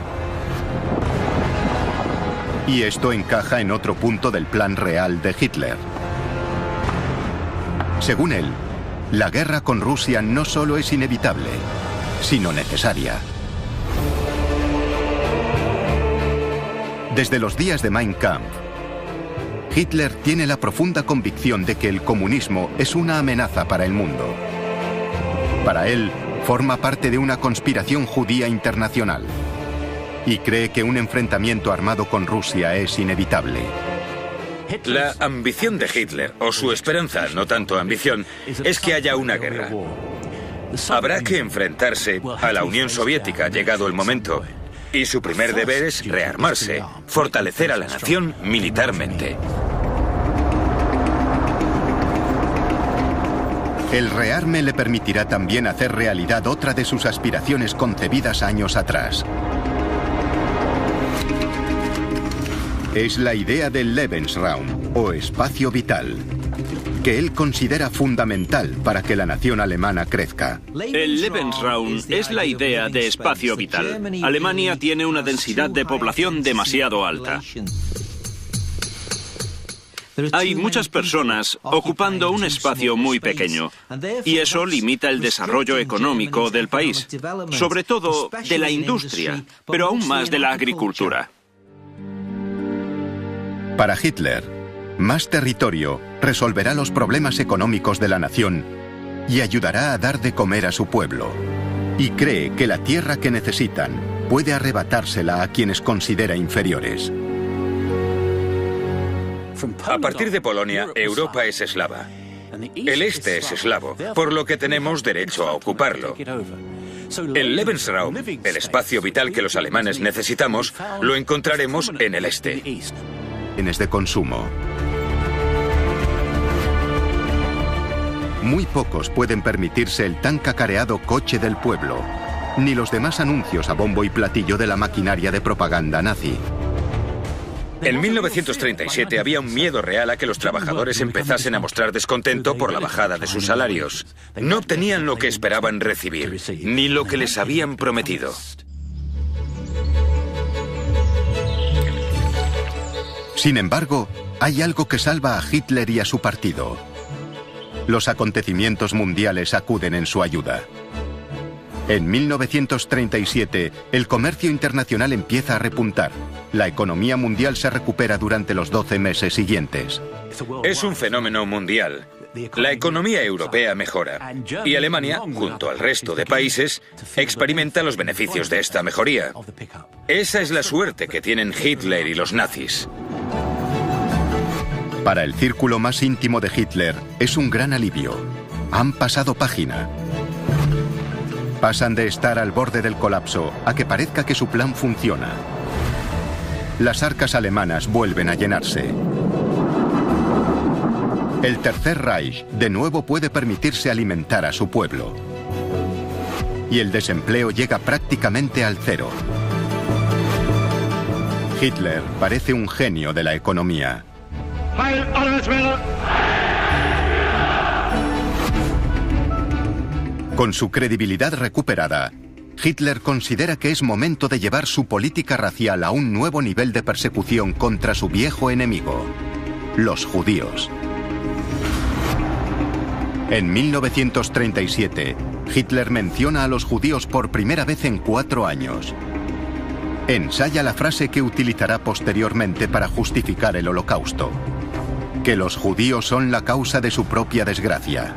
Y esto encaja en otro punto del plan real de Hitler. Según él, la guerra con Rusia no solo es inevitable, sino necesaria. Desde los días de Mein Kampf, Hitler tiene la profunda convicción de que el comunismo es una amenaza para el mundo. Para él, forma parte de una conspiración judía internacional y cree que un enfrentamiento armado con Rusia es inevitable. La ambición de Hitler, o su esperanza, no tanto ambición, es que haya una guerra. Habrá que enfrentarse a la Unión Soviética, llegado el momento. Y su primer deber es rearmarse, fortalecer a la nación militarmente. El rearme le permitirá también hacer realidad otra de sus aspiraciones concebidas años atrás. Es la idea del Lebensraum, o espacio vital, que él considera fundamental para que la nación alemana crezca. El Lebensraum es la idea de espacio vital. Alemania tiene una densidad de población demasiado alta. Hay muchas personas ocupando un espacio muy pequeño y eso limita el desarrollo económico del país, sobre todo de la industria, pero aún más de la agricultura. Para Hitler, más territorio resolverá los problemas económicos de la nación y ayudará a dar de comer a su pueblo. Y cree que la tierra que necesitan puede arrebatársela a quienes considera inferiores. A partir de Polonia, Europa es eslava. El este es eslavo, por lo que tenemos derecho a ocuparlo. El Lebensraum, el espacio vital que los alemanes necesitamos, lo encontraremos en el este. Bienes de consumo. Muy pocos pueden permitirse el tan cacareado coche del pueblo, ni los demás anuncios a bombo y platillo de la maquinaria de propaganda nazi. En 1937 había un miedo real a que los trabajadores empezasen a mostrar descontento por la bajada de sus salarios. No obtenían lo que esperaban recibir, ni lo que les habían prometido. Sin embargo, hay algo que salva a Hitler y a su partido. Los acontecimientos mundiales acuden en su ayuda. En 1937, el comercio internacional empieza a repuntar. La economía mundial se recupera durante los 12 meses siguientes. Es un fenómeno mundial. La economía europea mejora y Alemania, junto al resto de países, experimenta los beneficios de esta mejoría. Esa es la suerte que tienen Hitler y los nazis. Para el círculo más íntimo de Hitler, es un gran alivio. Han pasado página. Pasan de estar al borde del colapso a que parezca que su plan funciona. Las arcas alemanas vuelven a llenarse. El Tercer Reich de nuevo puede permitirse alimentar a su pueblo. Y el desempleo llega prácticamente al cero. Hitler parece un genio de la economía. Con su credibilidad recuperada, Hitler considera que es momento de llevar su política racial a un nuevo nivel de persecución contra su viejo enemigo, los judíos. En 1937, Hitler menciona a los judíos por primera vez en 4 años. Ensaya la frase que utilizará posteriormente para justificar el Holocausto: que los judíos son la causa de su propia desgracia.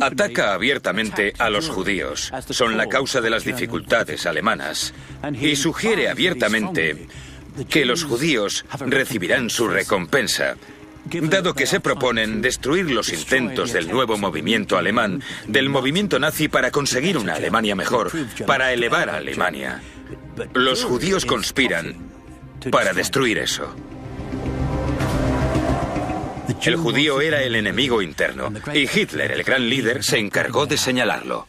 Ataca abiertamente a los judíos. Son la causa de las dificultades alemanas. Y sugiere abiertamente que los judíos recibirán su recompensa, dado que se proponen destruir los intentos del nuevo movimiento alemán, del movimiento nazi, para conseguir una Alemania mejor, para elevar a Alemania. Los judíos conspiran para destruir eso. El judío era el enemigo interno, y Hitler, el gran líder, se encargó de señalarlo.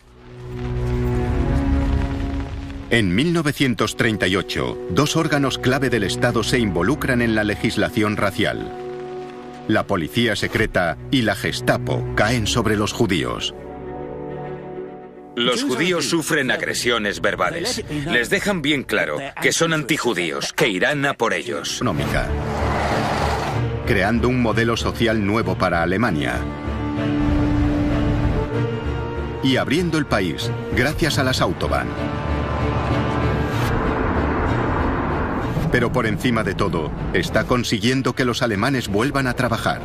En 1938, 2 órganos clave del Estado se involucran en la legislación racial. La policía secreta y la Gestapo caen sobre los judíos. Los judíos sufren agresiones verbales. Les dejan bien claro que son antijudíos, que irán a por ellos. Económica, creando un modelo social nuevo para Alemania. Y abriendo el país gracias a las Autobahn. Pero por encima de todo, está consiguiendo que los alemanes vuelvan a trabajar.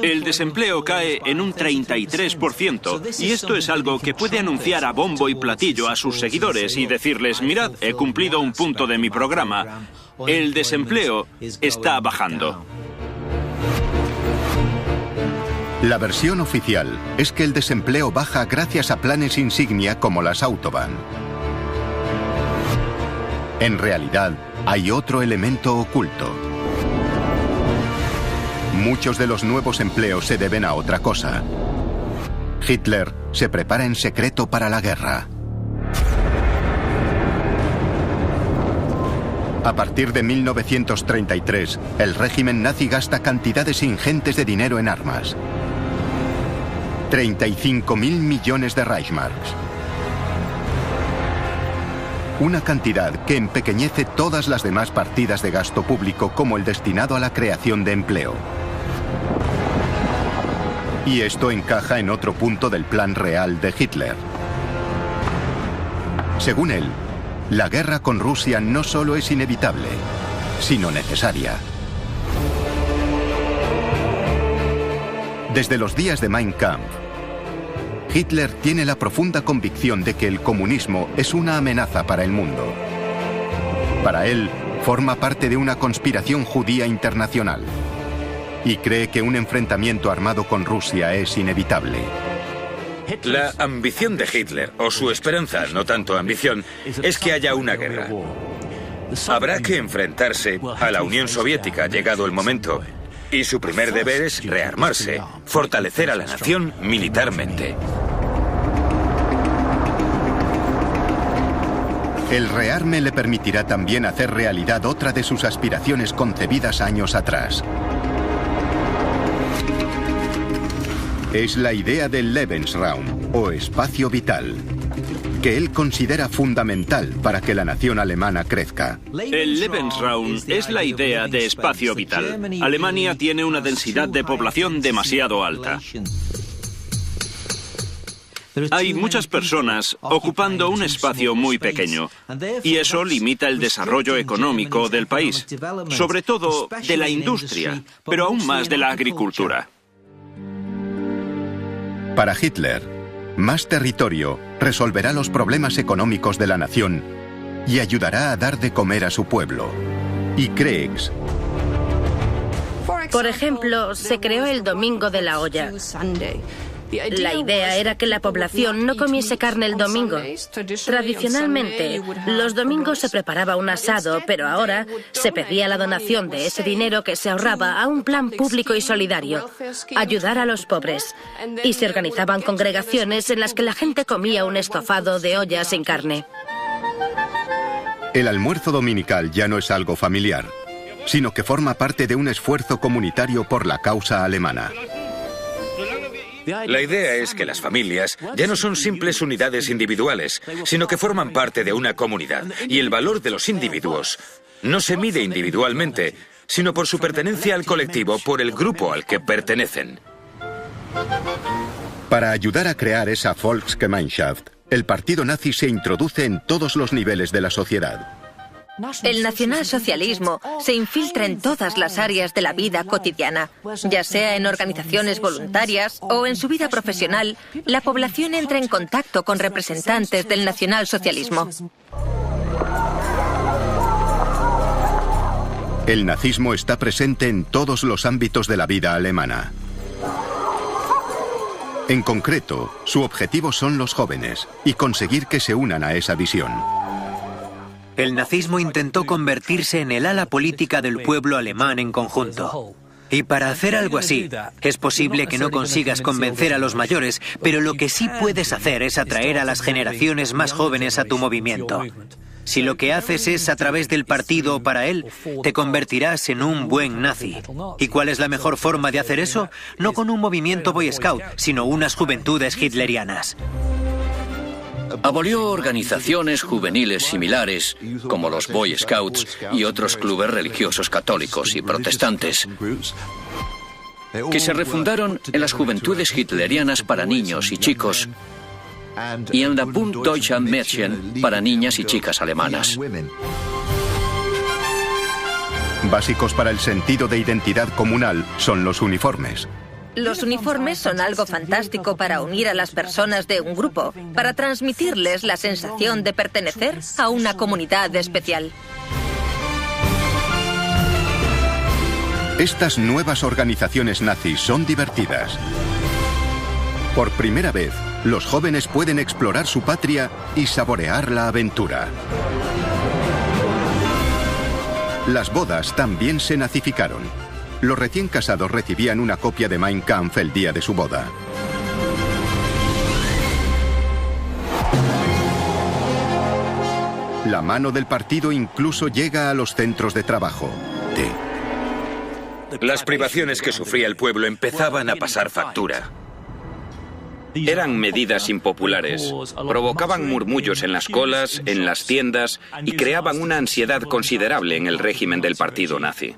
El desempleo cae en un 33%, y esto es algo que puede anunciar a bombo y platillo a sus seguidores y decirles: mirad, he cumplido un punto de mi programa. El desempleo está bajando. La versión oficial es que el desempleo baja gracias a planes insignia como las Autobahn. En realidad, hay otro elemento oculto. Muchos de los nuevos empleos se deben a otra cosa. Hitler se prepara en secreto para la guerra. A partir de 1933, el régimen nazi gasta cantidades ingentes de dinero en armas. 35.000 millones de Reichsmarks. Una cantidad que empequeñece todas las demás partidas de gasto público, como el destinado a la creación de empleo. Y esto encaja en otro punto del plan real de Hitler. Según él, la guerra con Rusia no solo es inevitable, sino necesaria. Desde los días de Mein Kampf, Hitler tiene la profunda convicción de que el comunismo es una amenaza para el mundo. Para él, forma parte de una conspiración judía internacional y cree que un enfrentamiento armado con Rusia es inevitable. La ambición de Hitler, o su esperanza, no tanto ambición, es que haya una guerra. Habrá que enfrentarse a la Unión Soviética, llegado el momento. Y su primer deber es rearmarse, fortalecer a la nación militarmente. El rearme le permitirá también hacer realidad otra de sus aspiraciones concebidas años atrás. Es la idea del Lebensraum, o espacio vital, que él considera fundamental para que la nación alemana crezca. El Lebensraum es la idea de espacio vital. Alemania tiene una densidad de población demasiado alta. Hay muchas personas ocupando un espacio muy pequeño, y eso limita el desarrollo económico del país, sobre todo de la industria, pero aún más de la agricultura. Para Hitler, más territorio resolverá los problemas económicos de la nación y ayudará a dar de comer a su pueblo. Y Kriegs. Por ejemplo, se creó el Domingo de la Olla. La idea era que la población no comiese carne el domingo. Tradicionalmente, los domingos se preparaba un asado, pero ahora se pedía la donación de ese dinero que se ahorraba a un plan público y solidario, ayudar a los pobres. Y se organizaban congregaciones en las que la gente comía un estofado de olla sin carne. El almuerzo dominical ya no es algo familiar, sino que forma parte de un esfuerzo comunitario por la causa alemana. La idea es que las familias ya no son simples unidades individuales, sino que forman parte de una comunidad. Y el valor de los individuos no se mide individualmente, sino por su pertenencia al colectivo, por el grupo al que pertenecen. Para ayudar a crear esa Volksgemeinschaft, el partido nazi se introduce en todos los niveles de la sociedad. El nacionalsocialismo se infiltra en todas las áreas de la vida cotidiana, ya sea en organizaciones voluntarias o en su vida profesional. La población entra en contacto con representantes del nacionalsocialismo. El nazismo está presente en todos los ámbitos de la vida alemana. En concreto, su objetivo son los jóvenes y conseguir que se unan a esa visión. El nazismo intentó convertirse en el ala política del pueblo alemán en conjunto. Y para hacer algo así, es posible que no consigas convencer a los mayores, pero lo que sí puedes hacer es atraer a las generaciones más jóvenes a tu movimiento. Si lo que haces es a través del partido o para él, te convertirás en un buen nazi. ¿Y cuál es la mejor forma de hacer eso? No con un movimiento Boy Scout, sino unas juventudes hitlerianas. Abolió organizaciones juveniles similares, como los Boy Scouts y otros clubes religiosos católicos y protestantes, que se refundaron en las juventudes hitlerianas para niños y chicos y en la Bund Deutscher Mädchen para niñas y chicas alemanas. Básicos para el sentido de identidad comunal son los uniformes. Los uniformes son algo fantástico para unir a las personas de un grupo, para transmitirles la sensación de pertenecer a una comunidad especial. Estas nuevas organizaciones nazis son divertidas. Por primera vez, los jóvenes pueden explorar su patria y saborear la aventura. Las bodas también se nazificaron. Los recién casados recibían una copia de Mein Kampf el día de su boda. La mano del partido incluso llega a los centros de trabajo. Las privaciones que sufría el pueblo empezaban a pasar factura. Eran medidas impopulares, provocaban murmullos en las colas, en las tiendas y creaban una ansiedad considerable en el régimen del partido nazi.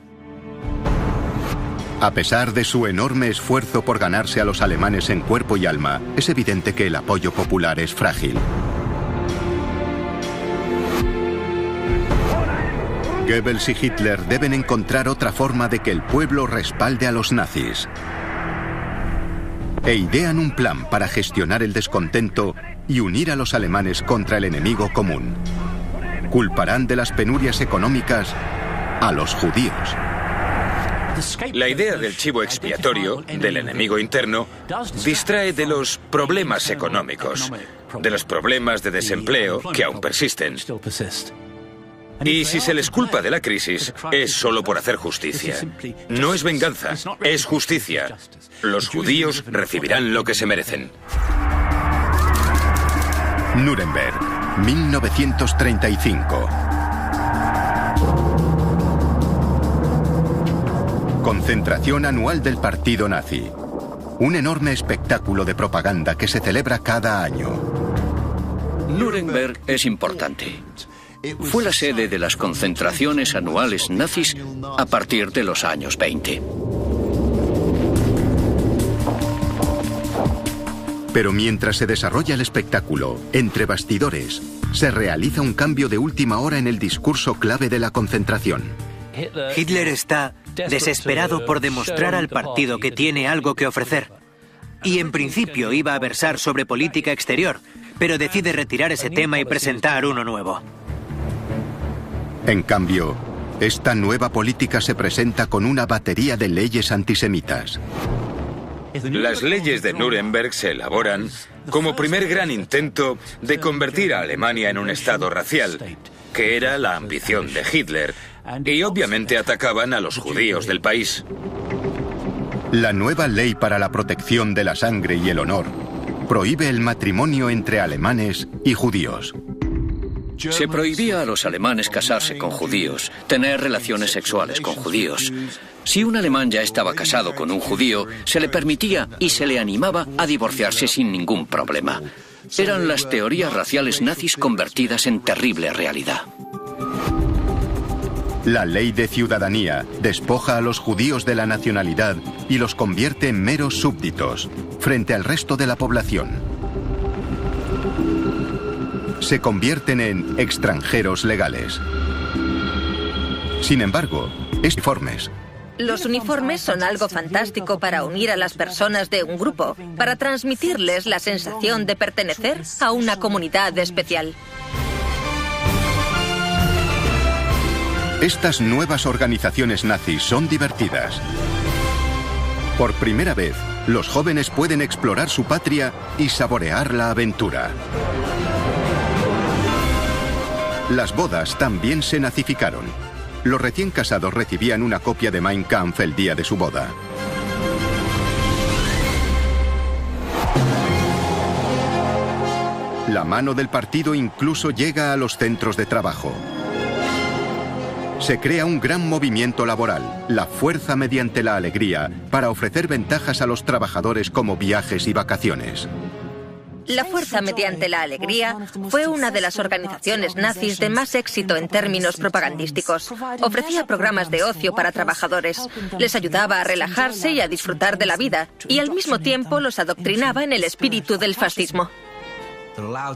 A pesar de su enorme esfuerzo por ganarse a los alemanes en cuerpo y alma, es evidente que el apoyo popular es frágil. Goebbels y Hitler deben encontrar otra forma de que el pueblo respalde a los nazis. E idean un plan para gestionar el descontento y unir a los alemanes contra el enemigo común. Culparán de las penurias económicas a los judíos. La idea del chivo expiatorio, del enemigo interno, distrae de los problemas económicos, de los problemas de desempleo que aún persisten. Y si se les culpa de la crisis, es solo por hacer justicia. No es venganza, es justicia. Los judíos recibirán lo que se merecen. Nuremberg, 1935. Concentración anual del partido nazi. Un enorme espectáculo de propaganda que se celebra cada año. Nuremberg es importante. Fue la sede de las concentraciones anuales nazis a partir de los años 20. Pero mientras se desarrolla el espectáculo, entre bastidores, se realiza un cambio de última hora en el discurso clave de la concentración. Hitler está desesperado por demostrar al partido que tiene algo que ofrecer. Y en principio iba a versar sobre política exterior, pero decide retirar ese tema y presentar uno nuevo. En cambio, esta nueva política se presenta con una batería de leyes antisemitas. Las leyes de Nuremberg se elaboran como primer gran intento de convertir a Alemania en un estado racial, que era la ambición de Hitler, y obviamente atacaban a los judíos del país. La nueva ley para la protección de la sangre y el honor prohíbe el matrimonio entre alemanes y judíos. Se prohibía a los alemanes casarse con judíos, tener relaciones sexuales con judíos. Si un alemán ya estaba casado con un judío, se le permitía y se le animaba a divorciarse sin ningún problema. Eran las teorías raciales nazis convertidas en terrible realidad. La ley de ciudadanía despoja a los judíos de la nacionalidad y los convierte en meros súbditos, frente al resto de la población. Se convierten en extranjeros legales. Sin embargo, uniformes. Los uniformes son algo fantástico para unir a las personas de un grupo, para transmitirles la sensación de pertenecer a una comunidad especial. Estas nuevas organizaciones nazis son divertidas. Por primera vez, los jóvenes pueden explorar su patria y saborear la aventura. Las bodas también se nazificaron. Los recién casados recibían una copia de Mein Kampf el día de su boda. La mano del partido incluso llega a los centros de trabajo. Se crea un gran movimiento laboral, la fuerza mediante la alegría, para ofrecer ventajas a los trabajadores como viajes y vacaciones. La Fuerza mediante la Alegría fue una de las organizaciones nazis de más éxito en términos propagandísticos. Ofrecía programas de ocio para trabajadores, les ayudaba a relajarse y a disfrutar de la vida, y al mismo tiempo los adoctrinaba en el espíritu del fascismo.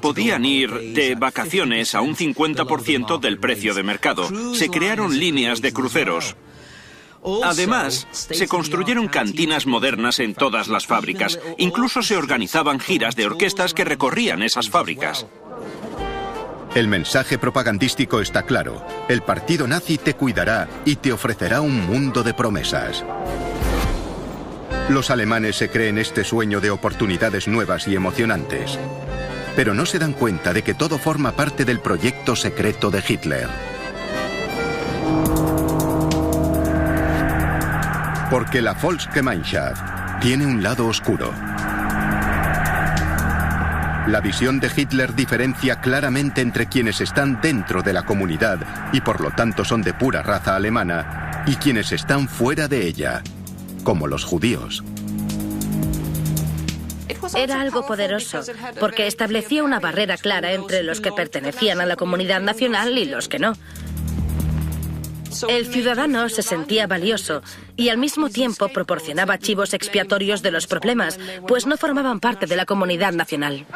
Podían ir de vacaciones a un 50% del precio de mercado. Se crearon líneas de cruceros. Además, se construyeron cantinas modernas en todas las fábricas. Incluso se organizaban giras de orquestas que recorrían esas fábricas. El mensaje propagandístico está claro. El partido nazi te cuidará y te ofrecerá un mundo de promesas. Los alemanes se creen este sueño de oportunidades nuevas y emocionantes. Pero no se dan cuenta de que todo forma parte del proyecto secreto de Hitler. Porque la Volksgemeinschaft tiene un lado oscuro. La visión de Hitler diferencia claramente entre quienes están dentro de la comunidad y por lo tanto son de pura raza alemana y quienes están fuera de ella, como los judíos. Era algo poderoso, porque establecía una barrera clara entre los que pertenecían a la comunidad nacional y los que no. El ciudadano se sentía valioso y al mismo tiempo proporcionaba chivos expiatorios de los problemas, pues no formaban parte de la comunidad nacional.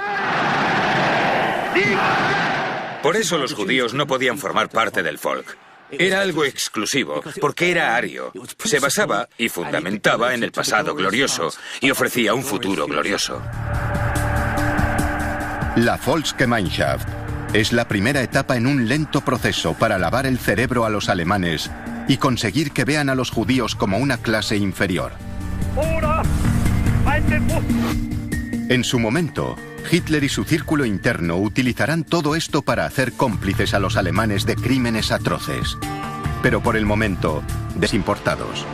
Por eso los judíos no podían formar parte del Volk. Era algo exclusivo, porque era ario. Se basaba y fundamentaba en el pasado glorioso y ofrecía un futuro glorioso. La Volksgemeinschaft es la primera etapa en un lento proceso para lavar el cerebro a los alemanes y conseguir que vean a los judíos como una clase inferior. En su momento, Hitler y su círculo interno utilizarán todo esto para hacer cómplices a los alemanes de crímenes atroces. Pero por el momento, desimportados.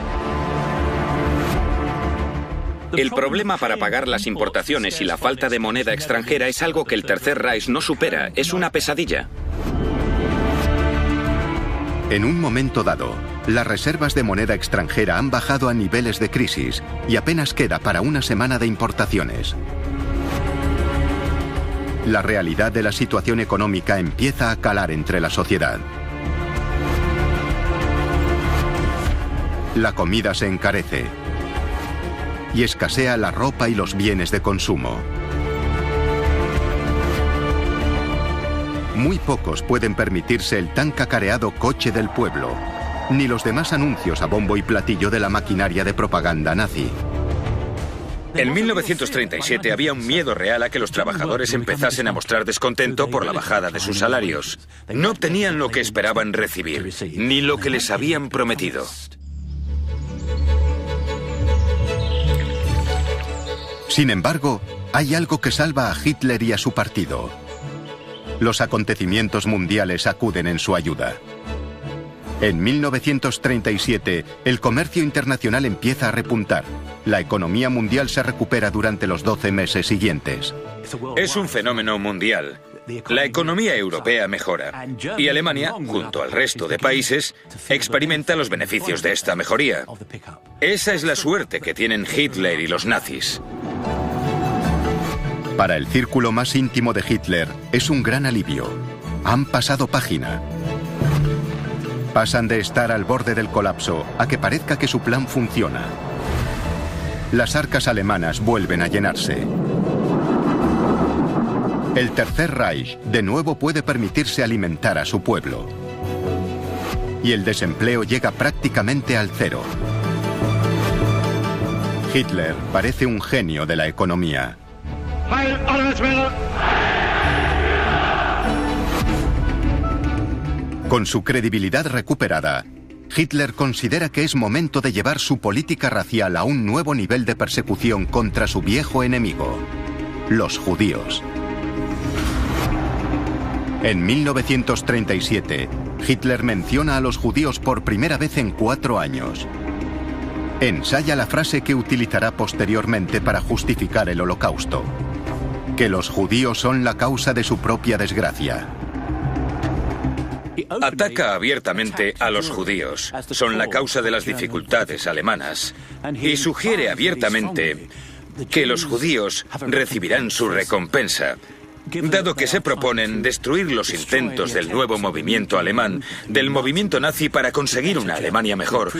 El problema para pagar las importaciones y la falta de moneda extranjera es algo que el Tercer Reich no supera. Es una pesadilla. En un momento dado, las reservas de moneda extranjera han bajado a niveles de crisis y apenas queda para una semana de importaciones. La realidad de la situación económica empieza a calar entre la sociedad. La comida se encarece y escasea la ropa y los bienes de consumo. Muy pocos pueden permitirse el tan cacareado coche del pueblo, ni los demás anuncios a bombo y platillo de la maquinaria de propaganda nazi. En 1937 había un miedo real a que los trabajadores empezasen a mostrar descontento por la bajada de sus salarios. No obtenían lo que esperaban recibir, ni lo que les habían prometido. Sin embargo, hay algo que salva a Hitler y a su partido. Los acontecimientos mundiales acuden en su ayuda. En 1937, el comercio internacional empieza a repuntar. La economía mundial se recupera durante los 12 meses siguientes. Es un fenómeno mundial. La economía europea mejora y Alemania, junto al resto de países, experimenta los beneficios de esta mejoría. Esa es la suerte que tienen Hitler y los nazis. Para el círculo más íntimo de Hitler, es un gran alivio. Han pasado página. Pasan de estar al borde del colapso a que parezca que su plan funciona. Las arcas alemanas vuelven a llenarse. El Tercer Reich de nuevo puede permitirse alimentar a su pueblo. Y el desempleo llega prácticamente al cero. Hitler parece un genio de la economía. Con su credibilidad recuperada, Hitler considera que es momento de llevar su política racial a un nuevo nivel de persecución contra su viejo enemigo, los judíos. En 1937, Hitler menciona a los judíos por primera vez en 4 años. Ensaya la frase que utilizará posteriormente para justificar el Holocausto: que los judíos son la causa de su propia desgracia. Ataca abiertamente a los judíos. Son la causa de las dificultades alemanas. Y sugiere abiertamente que los judíos recibirán su recompensa, dado que se proponen destruir los intentos del nuevo movimiento alemán, del movimiento nazi, para conseguir una Alemania mejor.